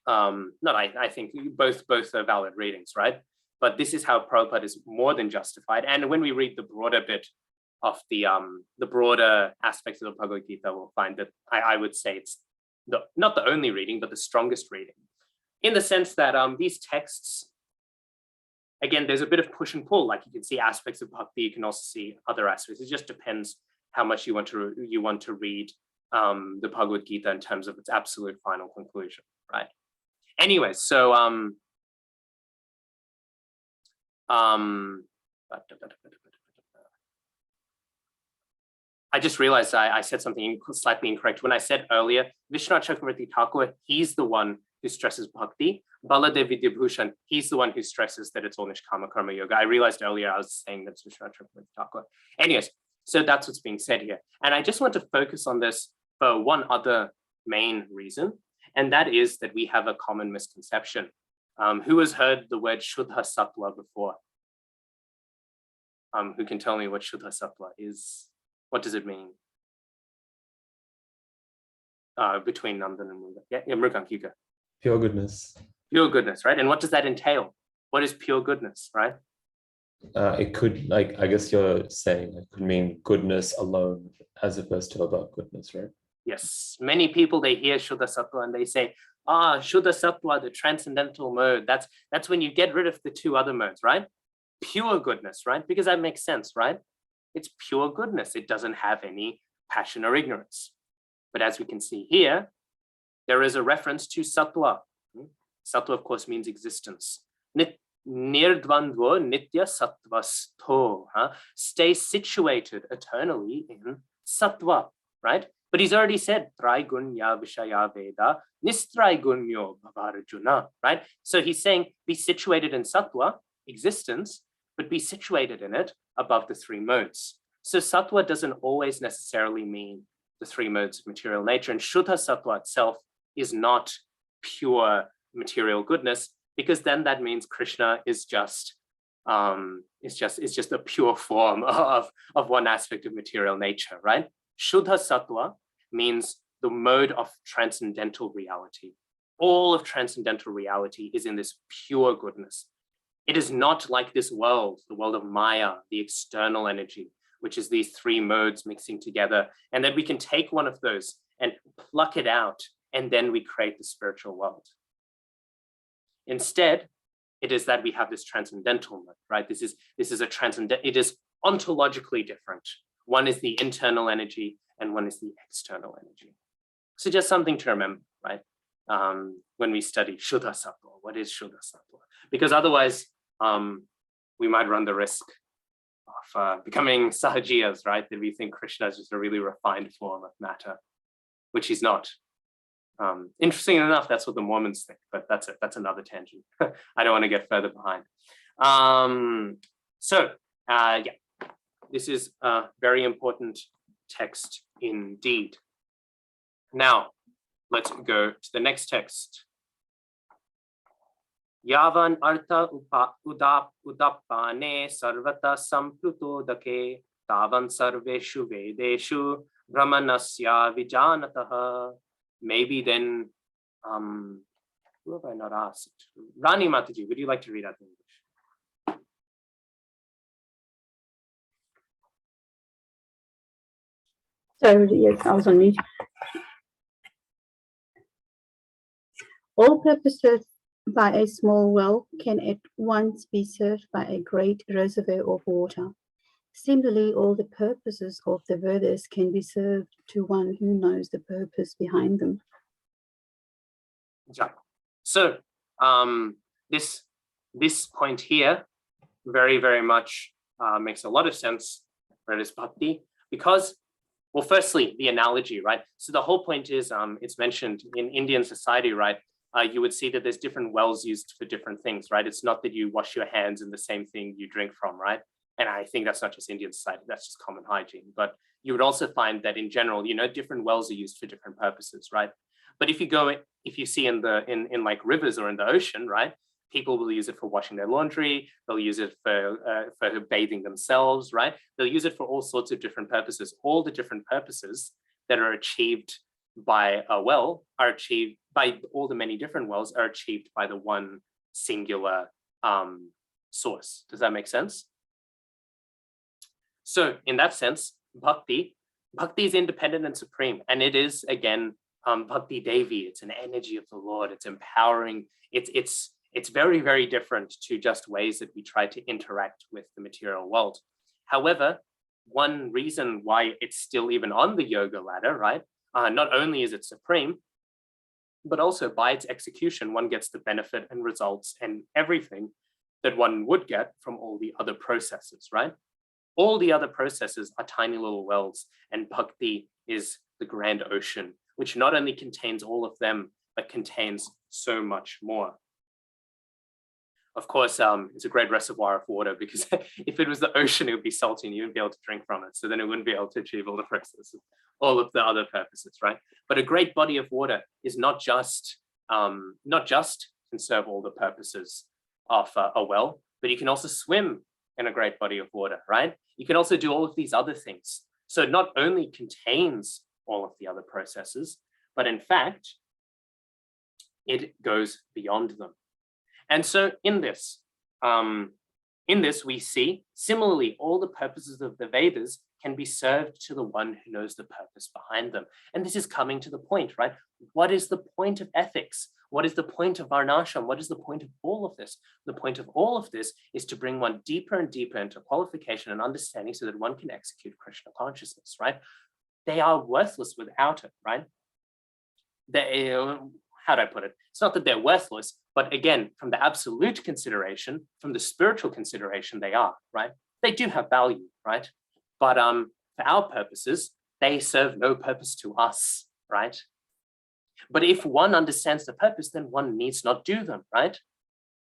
I think both are valid readings, right? But this is how Prabhupada is more than justified. And when we read the broader bit of the broader aspects of the Bhagavad-gītā, we'll find that I would say it's not the only reading, but the strongest reading. In the sense that these texts, again, there's a bit of push and pull. Like you can see aspects of bhakti, you can also see other aspects. It just depends how much you want to read the Bhagavad-gītā in terms of its absolute final conclusion, right? Anyway, so I just realized I said something slightly incorrect. When I said earlier, Vishwanath Chakravarti Thakur, he's the one who stresses bhakti. Baladeva Bhushan, he's the one who stresses that it's all Nishkama Karma Yoga. I realized earlier I was saying that's Vishwanath Chakravarti Thakur. Anyways, so that's what's being said here. And I just want to focus on this for one other main reason, and that is that we have a common misconception. Who has heard the word Shuddha Sattva before? Who can tell me what Shuddha Sattva is? What does it mean? Between Nandan and Mrugank. Yeah, Mrugank, you go. Pure goodness. Pure goodness, right? And what does that entail? What is pure goodness, right? It could, I guess you're saying it could mean goodness alone as opposed to about goodness, right? Yes. Many people, they hear Shuddha Sattva and they say, Shuddha Sattva, the transcendental mode. That's when you get rid of the two other modes, right? Pure goodness, right? Because that makes sense, right? It's pure goodness. It doesn't have any passion or ignorance. But as we can see here, there is a reference to sattva. Sattva, of course, means existence. Nirdvandvo nitya sattvastho. Stay situated eternally in sattva, right? But he's already said, Traigunya Vishaya Veda, Nistraigunyo Bhavarjuna, right? So he's saying, be situated in sattva, existence, but be situated in it above the three modes. So sattva doesn't always necessarily mean the three modes of material nature, and Shuddha sattva itself is not pure material goodness, because then that means Krishna is just a pure form of one aspect of material nature, right? Shuddha sattva means the mode of transcendental reality. All of transcendental reality is in this pure goodness. It is not like this world, the world of Maya, the external energy, which is these three modes mixing together. And then we can take one of those and pluck it out, and then we create the spiritual world. Instead, it is that we have this transcendental mode, right? This is a transcendent, it is ontologically different. One is the internal energy and one is the external energy. So just something to remember, right? When we study Shuddha Sattva, what is Shuddha Sattva? Because otherwise, we might run the risk of becoming sahajiyas, right? That we think Krishna is just a really refined form of matter, which he's not. Interesting enough, that's what the Mormons think, but that's another tangent. I don't want to get further behind. Yeah, this is a very important text indeed. Now, let's go to the next text. Yavan artha udappane sarvata samplutodake tavan sarveshu vedeshu brahmanasya vijanataha. Maybe then, who have I not asked? Rani Mataji, would you like to read out the English? So yes, I was on mute. All purposes by a small well can at once be served by a great reservoir of water. Similarly, all the purposes of the Vedas can be served to one who knows the purpose behind them. Yeah. So this point here very, very much makes a lot of sense for this bhakti, because, well, firstly, the analogy, right? So the whole point is, it's mentioned in Indian society, right? You would see that there's different wells used for different things, right? It's not that you wash your hands in the same thing you drink from, right? And I think that's not just Indian society, that's just common hygiene. But you would also find that in general, different wells are used for different purposes, right? But if you see in like rivers or in the ocean, right? People will use it for washing their laundry. They'll use it for bathing themselves, right? They'll use it for all sorts of different purposes. All the different purposes that are achieved by a well are achieved by all the many different wells are achieved by the one singular source. Does that make sense? So in that sense, bhakti is independent and supreme, and it is again bhakti devi. It's an energy of the Lord. It's empowering. It's very, very different to just ways that we try to interact with the material world. However, one reason why it's still even on the yoga ladder, right? Not only is it supreme, but also by its execution, one gets the benefit and results and everything that one would get from all the other processes, right? All the other processes are tiny little wells, and bhakti is the grand ocean, which not only contains all of them, but contains so much more. Of course, it's a great reservoir of water, because if it was the ocean, it would be salty and you wouldn't be able to drink from it. So then it wouldn't be able to achieve all the processes, all of the other purposes, right? But a great body of water is not just can serve all the purposes of a well, but you can also swim in a great body of water, right? You can also do all of these other things. So it not only contains all of the other processes, but in fact, it goes beyond them. And so in this we see, similarly, all the purposes of the Vedas can be served to the one who knows the purpose behind them. And this is coming to the point, right? What is the point of ethics? What is the point of Varnashram? What is the point of all of this? The point of all of this is to bring one deeper and deeper into qualification and understanding so that one can execute Krishna consciousness, right? They are worthless without it, right? How do I put it? It's not that they're worthless, but again, from the absolute consideration, from the spiritual consideration, they are, right? They do have value, right? But for our purposes, they serve no purpose to us, right? But if one understands the purpose, then one needs not do them, right?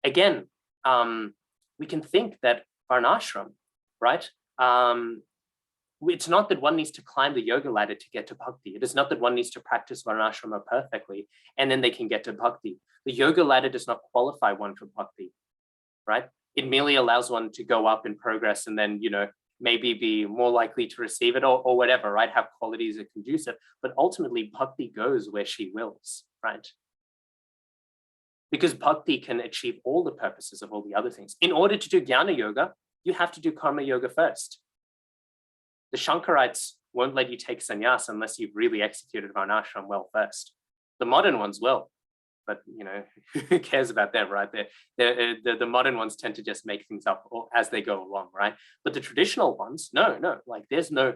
Again, we can think that varnashram, right? It's not that one needs to climb the yoga ladder to get to bhakti. It is not that one needs to practice varnashrama perfectly and then they can get to bhakti. The yoga ladder does not qualify one for bhakti, right? It merely allows one to go up in progress and then, maybe be more likely to receive it or whatever, right? Have qualities that conducive, but ultimately bhakti goes where she wills, right? Because bhakti can achieve all the purposes of all the other things. In order to do jnana yoga, you have to do karma yoga first. The Shankarites won't let you take sannyas unless you've really executed varnashram well first. The modern ones will, but who cares about them, right? The modern ones tend to just make things up as they go along, right? But the traditional ones, no, like there's no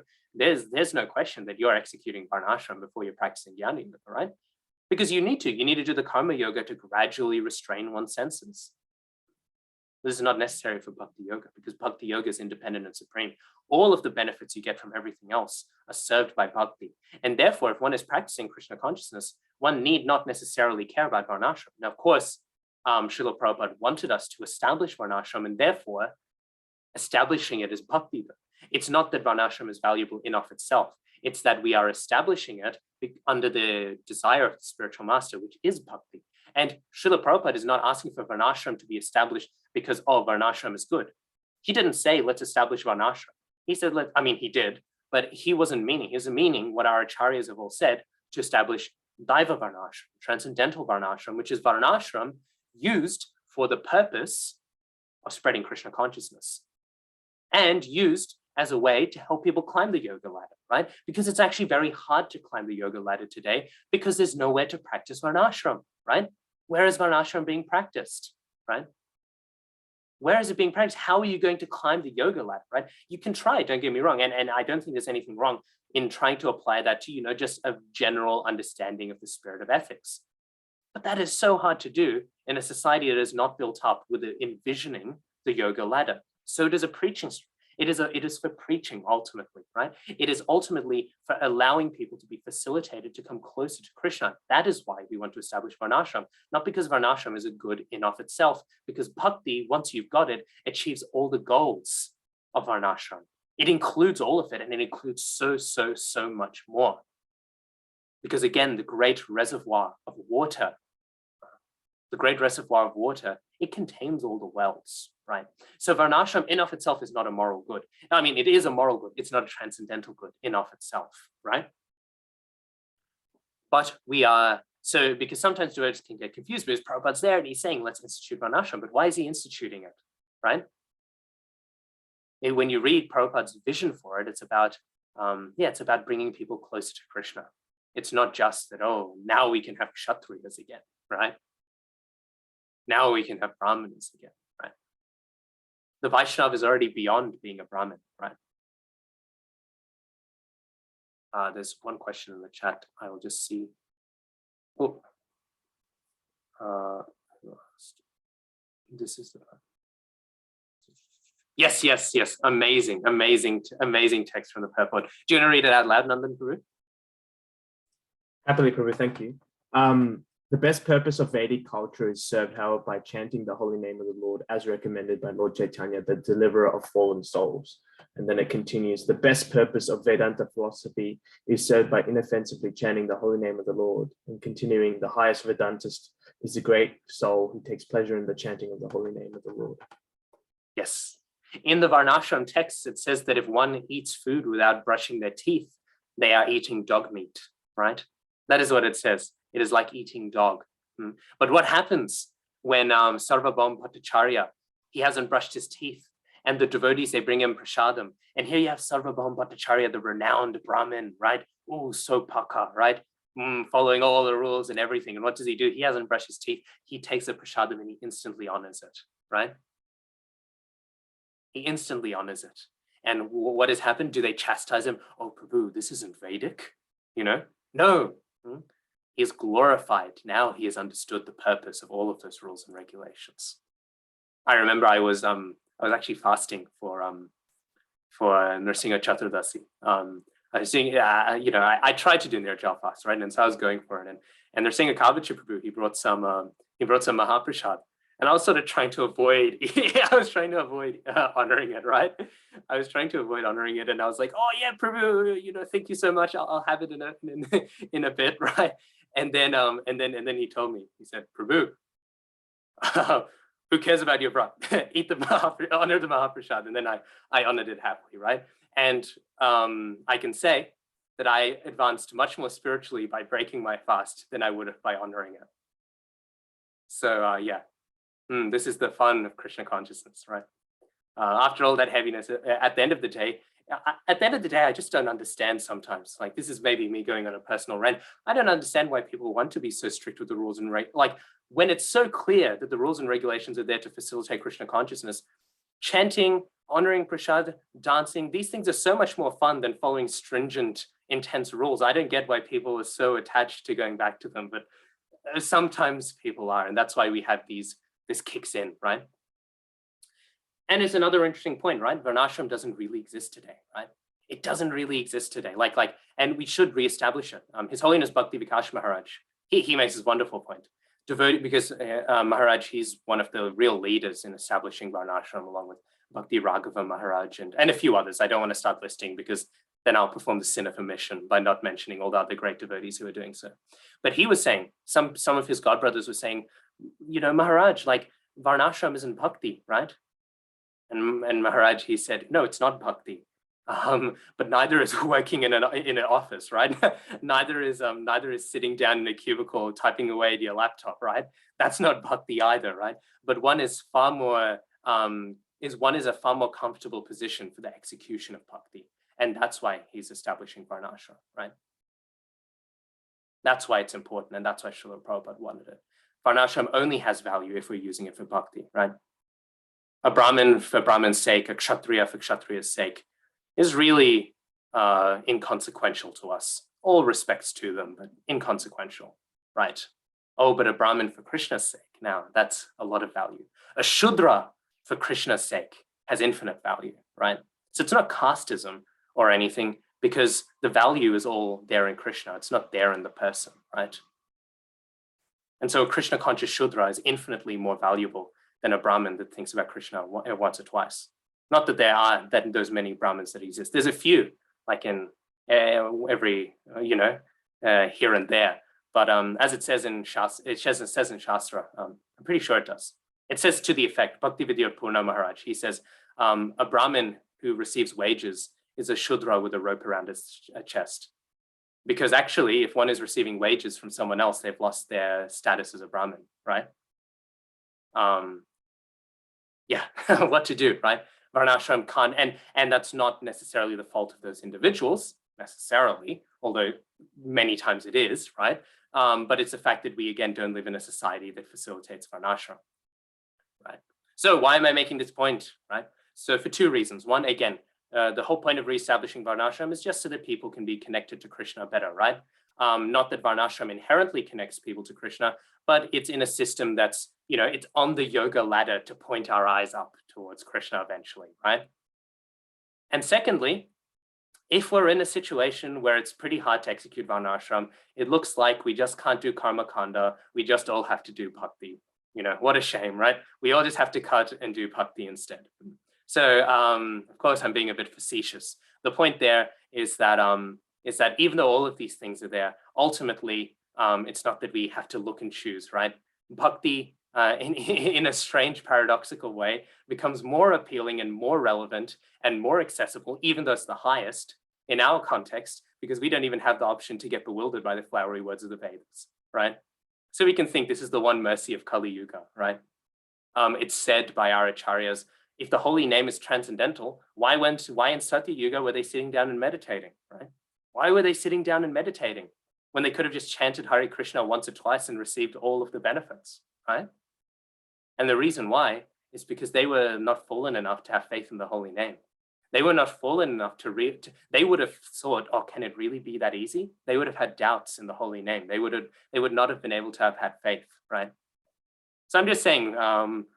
question that you're executing varnashram before you're practicing jnana yoga, right? Because you need to do the karma yoga to gradually restrain one's senses. This is not necessary for bhakti yoga because bhakti yoga is independent and supreme. All of the benefits you get from everything else are served by bhakti. And therefore, if one is practicing Krishna consciousness, one need not necessarily care about varnashram. Now, of course, Srila Prabhupada wanted us to establish varnashram, and therefore establishing it is bhakti. It's not that varnashram is valuable in of itself. It's that we are establishing it under the desire of the spiritual master, which is bhakti. And Srila Prabhupada is not asking for varnashram to be established because, varnashram is good. He didn't say, let's establish varnashram. He said, he did, but he wasn't meaning. He was meaning what our acharyas have all said, to establish Daiva varnashram, transcendental varnashram, which is varnashram used for the purpose of spreading Krishna consciousness and used as a way to help people climb the yoga ladder, right? Because it's actually very hard to climb the yoga ladder today because there's nowhere to practice varnashram, right? Where is varnashram being practiced, right? Where is it being practiced? How are you going to climb the yoga ladder, right? You can try, don't get me wrong. And I don't think there's anything wrong in trying to apply that to, just a general understanding of the spirit of ethics. But that is so hard to do in a society that is not built up with envisioning the yoga ladder. So does a preaching. It is for preaching ultimately, right? It is ultimately for allowing people to be facilitated to come closer to Krishna. That is why we want to establish varnashram, not because varnashram is a good in of itself, because bhakti, once you've got it, achieves all the goals of varnashram. It includes all of it, and it includes so much more. Because again, the great reservoir of water, it contains all the wells, right? So varnashram in of itself is not a moral good. It is a moral good. It's not a transcendental good in of itself, right? But because sometimes devotees can get confused because Prabhupada's there and he's saying, let's institute varnashram, but why is he instituting it, right? When you read Prabhupada's vision for it, it's about bringing people closer to Krishna. It's not just that, now we can have kshatriyas again, right? Now we can have brahmanas again, right? The Vaishnava is already beyond being a Brahmin, right? There's one question in the chat. I will just see. This is the. Yes. Amazing text from the purport. Do you want to read it out loud, Nandan Prabhu? Happily, Prabhu, thank you. The best purpose of Vedic culture is served, however, by chanting the holy name of the Lord as recommended by Lord Caitanya, the deliverer of fallen souls. And then it continues, the best purpose of Vedanta philosophy is served by inoffensively chanting the holy name of the Lord. And continuing, the highest Vedantist is the great soul who takes pleasure in the chanting of the holy name of the Lord. Yes. In the Varnashram texts, it says that if one eats food without brushing their teeth, they are eating dog meat, right? That is what it says. It is like eating dog. But what happens when Sarvabhauma Bhattacharya, he hasn't brushed his teeth, and the devotees, they bring him prasadam. And here you have Sarvabhauma Bhattacharya, the renowned Brahmin, right? Oh, so paka, right? Following all the rules and everything. And what does he do? He hasn't brushed his teeth. He takes the prasadam and he instantly honors it, right? He instantly honors it. And what has happened? Do they chastise him? Oh, Prabhu, this isn't Vedic, No. He is glorified. Now he has understood the purpose of all of those rules and regulations. I remember I was actually fasting for Nrsimha Chaturdasi. I I was saying, I tried to do Nirjal fast, right? And so I was going for it. And they're saying a Kavacha Prabhu, he brought some Mahaprasad. And I was sort of trying to avoid, honoring it, right? I was trying to avoid honoring it. And I was like, oh yeah, Prabhu, thank you so much. I'll have it in a bit, right? And then he told me, he said, Prabhu, who cares about your brat? Eat the honor the Mahaprasad. And then I honored it happily, right? And I can say that I advanced much more spiritually by breaking my fast than I would have by honoring it. So yeah. This is the fun of Krishna consciousness, right? After all that heaviness, at the end of the day, I just don't understand sometimes. Like, this is maybe me going on a personal rant. I don't understand why people want to be so strict with the rules and like when it's so clear that the rules and regulations are there to facilitate Krishna consciousness. Chanting, honoring prasad, dancing, these things are so much more fun than following stringent, intense rules. I don't get why people are so attached to going back to them, but sometimes people are, and that's why we have this kicks in, right? And it's another interesting point, right? Varnashram doesn't really exist today, right? It doesn't really exist today. And we should reestablish it. His Holiness Bhakti Vikas Maharaj, he makes this wonderful point. Devotee, because Maharaj, he's one of the real leaders in establishing Varnashram, along with Bhakti Raghava Maharaj and a few others. I don't want to start listing because then I'll perform the sin of omission by not mentioning all the other great devotees who are doing so. But he was saying, some of his godbrothers were saying, Maharaj, like Varnashram isn't bhakti, right? And Maharaj, he said, no, it's not bhakti. But neither is working in an office, right? neither is sitting down in a cubicle typing away at your laptop, right? That's not bhakti either, right? But one is a far more comfortable position for the execution of bhakti. And that's why he's establishing Varnashram, right? That's why it's important, and that's why Srila Prabhupada wanted it. Varnashram only has value if we're using it for bhakti, right? A Brahmin for Brahmin's sake, a Kshatriya for Kshatriya's sake, is really inconsequential to us. All respects to them, but inconsequential, right? Oh, but a Brahmin for Krishna's sake, now that's a lot of value. A Shudra for Krishna's sake has infinite value, right? So it's not casteism or anything, because the value is all there in Krishna. It's not there in the person, right? And so a Krishna conscious Shudra is infinitely more valuable than a Brahmin that thinks about Krishna once or twice. Not that there are those many Brahmins that exist. There's a few, like in every, here and there. But as it says in Shastra, I'm pretty sure it does. It says to the effect, Bhaktivedanta Purna Maharaj, he says, a Brahmin who receives wages is a Shudra with a rope around his chest. Because actually, if one is receiving wages from someone else, they've lost their status as a Brahmin, right? Yeah, what to do, right? Varnashram can't, and that's not necessarily the fault of those individuals, necessarily, although many times it is, right? But it's the fact that we, again, don't live in a society that facilitates Varnashram, right? So why am I making this point, right? So for two reasons. One, again, the whole point of reestablishing Varnashram is just so that people can be connected to Krishna better, right? Not that Varnashram inherently connects people to Krishna, but it's in a system that's, it's on the yoga ladder to point our eyes up towards Krishna eventually, right? And secondly, if we're in a situation where it's pretty hard to execute Varnashram, it looks like we just can't do karma kanda, we just all have to do bhakti. What a shame, right? We all just have to cut and do bhakti instead. So, of course, I'm being a bit facetious. The point there is that even though all of these things are there, ultimately, it's not that we have to look and choose, right? Bhakti, in a strange, paradoxical way, becomes more appealing and more relevant and more accessible, even though it's the highest in our context, because we don't even have the option to get bewildered by the flowery words of the Vedas, right? So we can think this is the one mercy of Kali Yuga, right? It's said by our acharyas, if the holy name is transcendental, why in Satya Yuga were they sitting down and meditating, right? Why were they sitting down and meditating when they could have just chanted Hare Krishna once or twice and received all of the benefits, right? And the reason why is because they were not fallen enough to have faith in the holy name. They were not fallen enough they would have thought, oh, can it really be that easy? They would have had doubts in the holy name. They would not have been able to have had faith, right? So I'm just saying,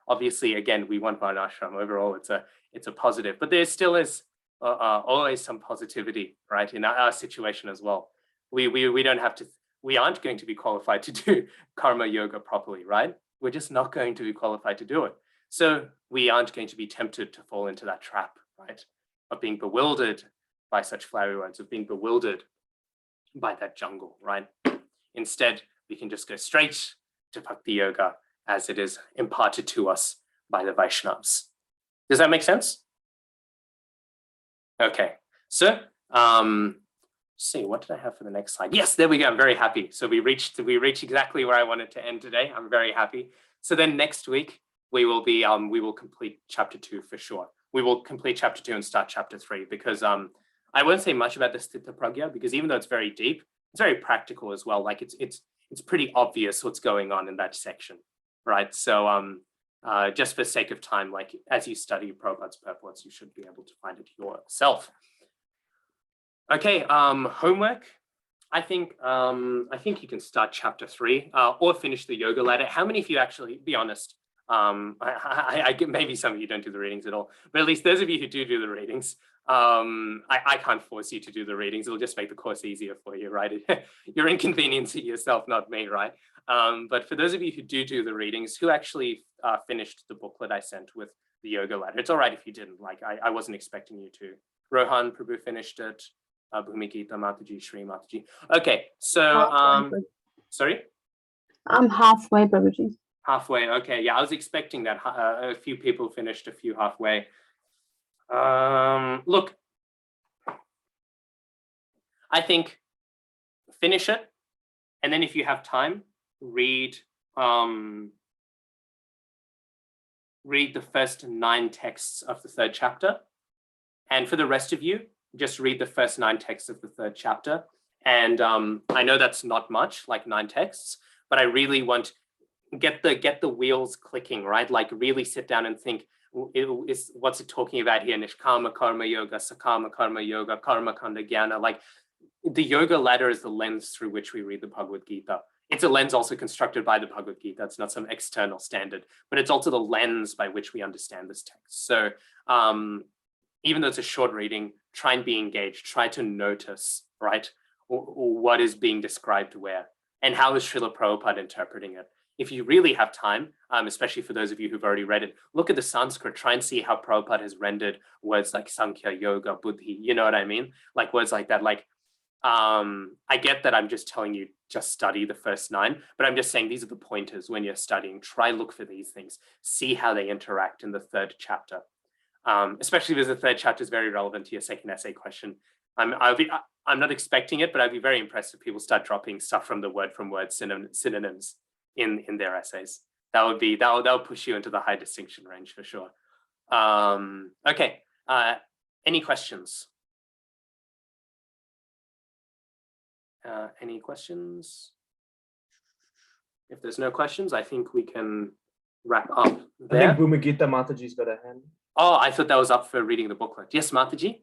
obviously, again, we want Varnashram. Overall, it's a positive, but there still is always some positivity, right? In our situation as well. We don't have to, we aren't going to be qualified to do karma yoga properly, right? We're just not going to be qualified to do it. So we aren't going to be tempted to fall into that trap, right? Of being bewildered by such flowery words, of being bewildered by that jungle, right? Instead, we can just go straight to Bhakti Yoga as it is imparted to us by the Vaishnavas. Does that make sense? Okay, so see, what did I have for the next slide? Yes, there we go. I'm very happy. So we reached exactly where I wanted to end today. I'm very happy. So then next week we will complete chapter 2 for sure. We will complete chapter 2 and start chapter 3 because I won't say much about the Sthita Pragya because even though it's very deep, it's very practical as well. Like it's pretty obvious what's going on in that section, right? So just for sake of time, like as you study Prabhupada's purports, you should be able to find it yourself. Okay, homework. I think you can start chapter 3 or finish the yoga ladder. How many of you actually, be honest, I get, maybe some of you don't do the readings at all, but at least those of you who do the readings, I can't force you to do the readings. It'll just make the course easier for you, right? You're inconveniencing yourself, not me, right? But for those of you who do the readings, who actually finished the booklet I sent with the yoga ladder, it's all right if you didn't. Like I wasn't expecting you to. Rohan Prabhu finished it. Bhumikita Mataji, Shri Mataji. Okay, so sorry? I'm halfway, Prabhuji. Halfway, okay. Yeah, I was expecting that. A few people finished, a few halfway. Look, I think finish it, and then if you have time, read the first 9 texts of the 3rd chapter. And for the rest of you, just read the first 9 texts of the 3rd chapter. And I know that's not much, like 9 texts, but I really want get the wheels clicking, right? Like really sit down and think, what's it talking about here? Nishkama karma yoga, sakama karma yoga, karma kanda jnana. Like the yoga ladder is the lens through which we read the Bhagavad-gītā. It's a lens also constructed by the Bhagavad-gītā. It's not some external standard, but it's also the lens by which we understand this text. So even though it's a short reading, try and be engaged, try to notice, right? Or what is being described where, and how is Srila Prabhupada interpreting it? If you really have time, especially for those of you who've already read it, look at the Sanskrit, try and see how Prabhupada has rendered words like Saṅkhyā, Yoga, Buddhi, you know what I mean? Like words like that, like, I get that I'm just telling you, just study the first 9, but I'm just saying these are the pointers when you're studying. Try look for these things, see how they interact in the 3rd chapter. Especially because the 3rd chapter is very relevant to your second essay question. I'm not expecting it, but I'd be very impressed if people start dropping stuff from word synonyms in their essays. That'll push you into the high distinction range for sure. Okay, any questions? Any questions? If there's no questions, I think we can wrap up there. I think Bhumikita Mataji's got a hand. Oh, I thought that was up for reading the booklet. Yes, Mataji?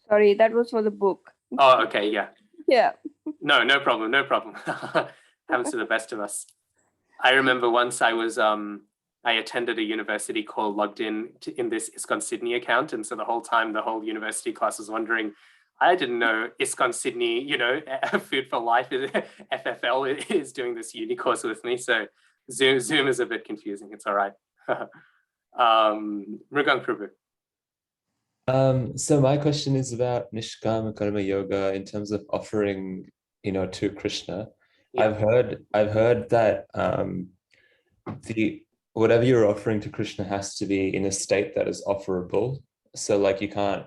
Sorry, that was for the book. Oh, okay, yeah. Yeah. No problem, no problem. Happens to the best of us. I remember once I was, I attended a university call logged in this ISKCON Sydney account. And so the whole time, the whole university class was wondering, I didn't know ISKCON Sydney, you know, Food for Life, FFL is doing this uni course with me. So Zoom is a bit confusing. It's all right. Mrugank Prabhu. So my question is about Nishkama Karma Yoga in terms of offering, you know, to Krishna. Yeah. I've heard that whatever you're offering to Krishna has to be in a state that is offerable. So like you can't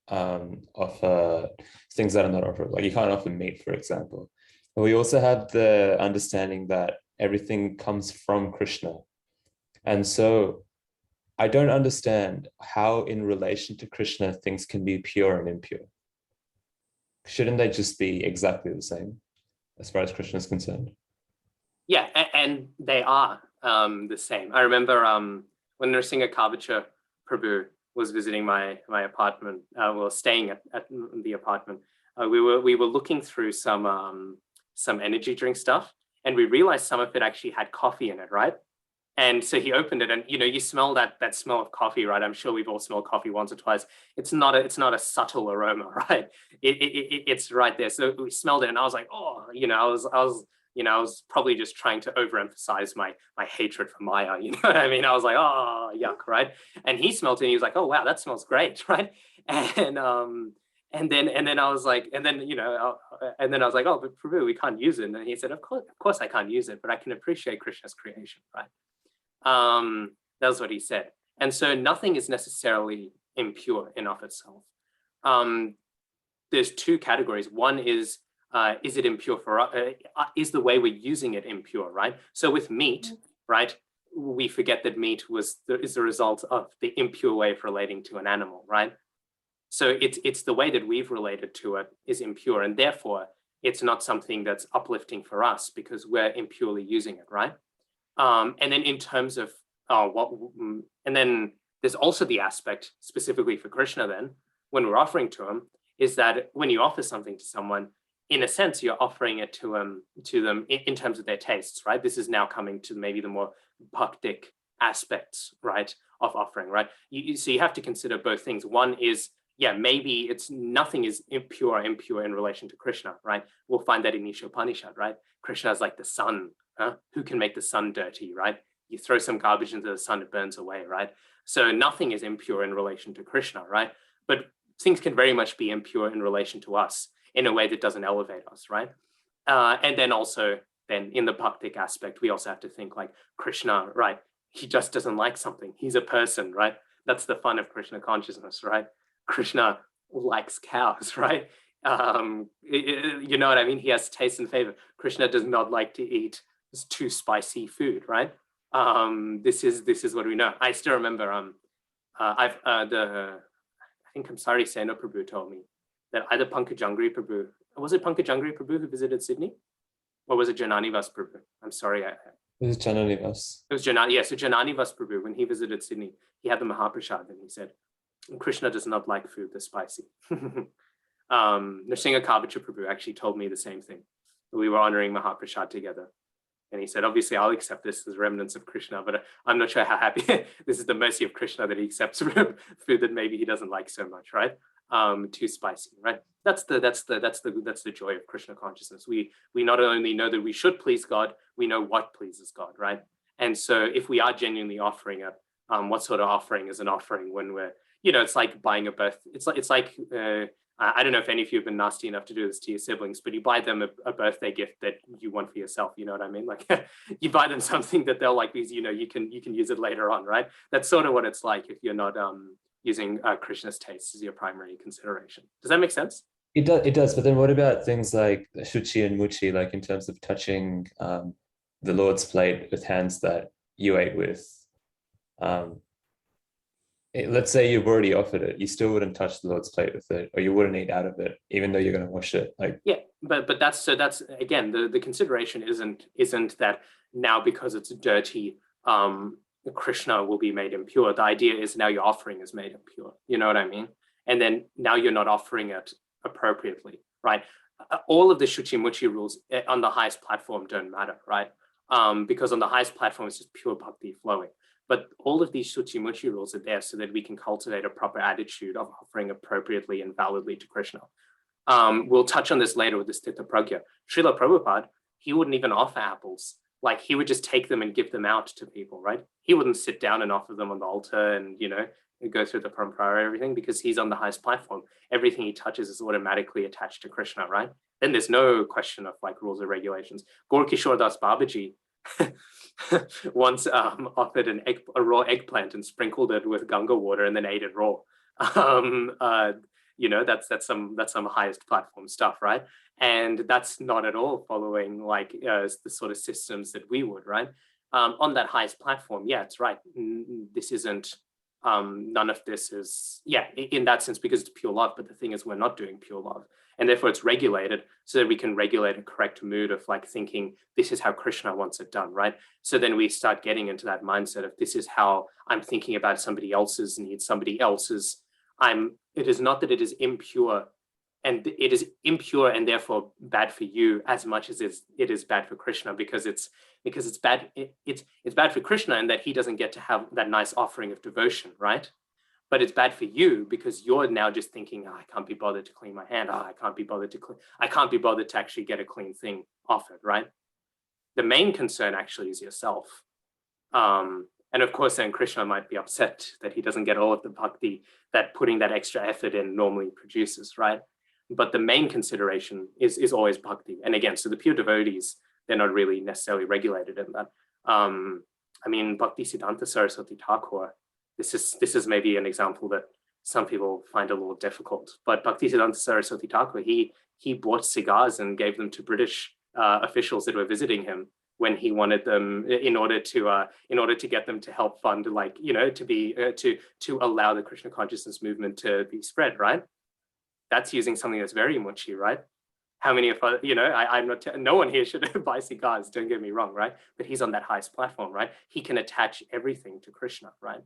offer things that are not offerable. Like you can't offer meat, for example. But we also have the understanding that everything comes from Krishna. And so I don't understand how in relation to Krishna things can be pure and impure. Shouldn't they just be exactly the same as far as Krishna is concerned? Yeah, and they are the same. I remember when Nrsinga Kavacha Prabhu was visiting my apartment, well, staying at the apartment, we were looking through some energy drink stuff, and we realized some of it actually had coffee in it, right? And so he opened it, and you smell that smell of coffee, right? I'm sure we've all smelled coffee once or twice. It's not a subtle aroma, right? It's right there. So we smelled it, and I was like, oh, I was probably just trying to overemphasize my hatred for Maya. You know what I mean? I was like, oh, yuck, right? And he smelled it, and he was like, oh wow, that smells great, right? And then I was like, and then I was like, oh, but Prabhu, we can't use it. And he said, of course I can't use it, but I can appreciate Krishna's creation, right? That's what he said. And so nothing is necessarily impure in of itself. There's two categories. One is it impure for us? Is the way we're using it impure, right? So with meat, right, we forget that meat is the result of the impure way of relating to an animal, right? So it's the way that we've related to it is impure, and therefore it's not something that's uplifting for us because we're impurely using it, right? And then in terms of and then there's also the aspect specifically for Krishna then, when we're offering to him, is that when you offer something to someone, in a sense, you're offering it to them in terms of their tastes, right? This is now coming to maybe the more bhaktic aspects, right, of offering, right? So you have to consider both things. One is, yeah, maybe nothing is impure in relation to Krishna, right? We'll find that in Isha Upanishad, right? Krishna is like the sun. Who can make the sun dirty, right? You throw some garbage into the sun, it burns away, right? So nothing is impure in relation to Krishna, right? But things can very much be impure in relation to us in a way that doesn't elevate us, right? And then also, in the bhaktic aspect, we also have to think like Krishna, right? He just doesn't like something. He's a person, right? That's the fun of Krishna consciousness, right? Krishna likes cows, right? You know what I mean? He has taste and favor. Krishna does not like to eat too spicy food, right? This is what we know. I still remember. I think Kamsari Sena Prabhu told me that either Pankajangri Prabhu, was it Pankajangri Prabhu who visited Sydney, or was it Jananivas Prabhu? I'm sorry. It was Jananivas. It was Janani. Yeah, so Jananivas Prabhu, when he visited Sydney, he had the Mahaprasad, and he said, Krishna does not like food that's spicy. Nrsinga Kavacha Prabhu actually told me the same thing. We were honoring Mahaprasad together. And he said, obviously, I'll accept this as remnants of Krishna, but I'm not sure how happy. This is the mercy of Krishna that he accepts food that maybe he doesn't like so much, right? Too spicy, right? That's the joy of Krishna consciousness. We not only know that we should please God, we know what pleases God, right? And so if we are genuinely offering it, what sort of offering is an offering when we're, it's like buying a birth. It's like I don't know if any of you have been nasty enough to do this to your siblings, but you buy them a birthday gift that you want for yourself. You know what I mean? Like you buy them something that they'll like because you can use it later on, right? That's sort of what it's like if you're not using Krishna's taste as your primary consideration. Does that make sense? It does. But then what about things like shuchi and muchi, like in terms of touching the Lord's plate with hands that you ate with? Let's say you've already offered it, you still wouldn't touch the Lord's plate with it, or you wouldn't eat out of it, even though you're going to wash it. Like, yeah, but that's again, the consideration isn't that now because it's dirty, Krishna will be made impure. The idea is now your offering is made impure. You know what I mean? And then now you're not offering it appropriately, right? All of the shuchi muchi rules on the highest platform don't matter, right? Because on the highest platform it's just pure bhakti flowing. But all of these shuchi muchi rules are there so that we can cultivate a proper attitude of offering appropriately and validly to Krishna. We'll touch on this later with the Sthita Pragya. Srila Prabhupada, he wouldn't even offer apples. Like he would just take them and give them out to people, right? He wouldn't sit down and offer them on the altar and, go through the parampara and everything because he's on the highest platform. Everything he touches is automatically attached to Krishna, right? Then there's no question of like rules or regulations. Gaur Kishore Das Babaji once offered a raw eggplant and sprinkled it with Ganga water and then ate it raw. That's some highest platform stuff, right? And that's not at all following like the sort of systems that we would, right? On that highest platform, yeah, it's right. This isn't, none of this is, yeah, in that sense, because it's pure love. But the thing is, we're not doing pure love. And therefore it's regulated so that we can regulate a correct mood of like thinking, this is how Krishna wants it done, right? So then we start getting into that mindset of this is how I'm thinking about somebody else's needs, somebody else's, it is not that it is impure and it is impure and therefore bad for you as much as it is bad for Krishna, because it's bad. It's bad for Krishna in that he doesn't get to have that nice offering of devotion, right? But it's bad for you because you're now just thinking, I can't be bothered to clean my hand. I can't be bothered to actually get a clean thing offered, right? The main concern actually is yourself. And of course, then Krishna might be upset that he doesn't get all of the bhakti that putting that extra effort in normally produces, right? But the main consideration is always bhakti. And again, so the pure devotees, they're not really necessarily regulated in that. I mean, Bhakti-siddhanta Saraswati Thakur, this is maybe an example that some people find a little difficult, but Bhakti-siddhanta Saraswati Thakur, he bought cigars and gave them to British officials that were visiting him when he wanted them in order to get them to help fund, like, you know, to allow the Krishna consciousness movement to be spread, right? That's using something that's very muchi, right? How many of us, you know, I'm not, no one here should buy cigars, don't get me wrong, right? But he's on that highest platform, right? He can attach everything to Krishna, right?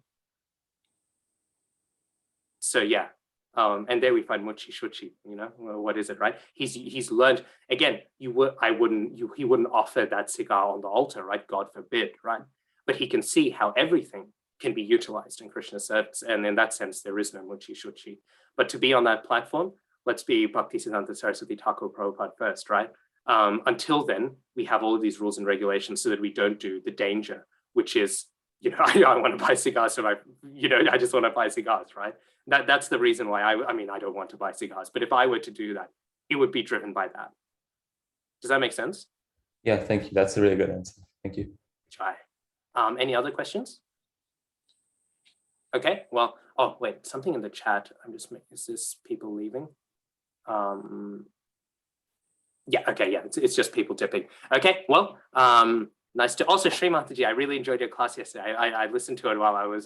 So yeah, and there we find muchi shuchi, you know, well, what is it, right? He's learned, again, he wouldn't offer that cigar on the altar, right? God forbid, right? But he can see how everything can be utilized in Krishna's service. And in that sense, there is no muchi shuchi. But to be on that platform, let's be Bhakti-siddhanta Saraswati Thakur Prabhupada first, right? Until then, we have all of these rules and regulations so that we don't do the danger, which is, you know, I want to buy cigars, so I just want to buy cigars, right? That's the reason why I mean, I don't want to buy cigars, but if I were to do that, it would be driven by that. Does that make sense? Yeah, thank you. That's a really good answer. Thank you. Try. Any other questions? Okay, well, oh, wait, something in the chat. Is this people leaving? Yeah, okay, yeah, it's just people dipping. Okay, well, nice to, also Sri Mataji, I really enjoyed your class yesterday. I listened to it while I was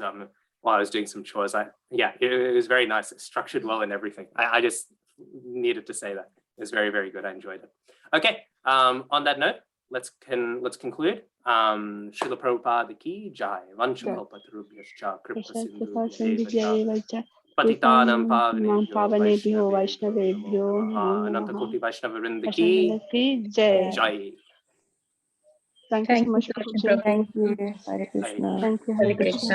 doing some chores. It was very nice, structured well and everything. I just needed to say that. It was very, very good. I enjoyed it. Okay, on that note, let's conclude. Srila Prabhupada ki jai. Vanchakalpatarubhyascha kripa sindhu Patitanam Pavanebhyo Vaishnavebhyo Anantakoti Vaishnava Vrinda ki jai. Thank you so much, Prabhuji. Thank you. Hare Krishna. Thank you, Hare Krishna.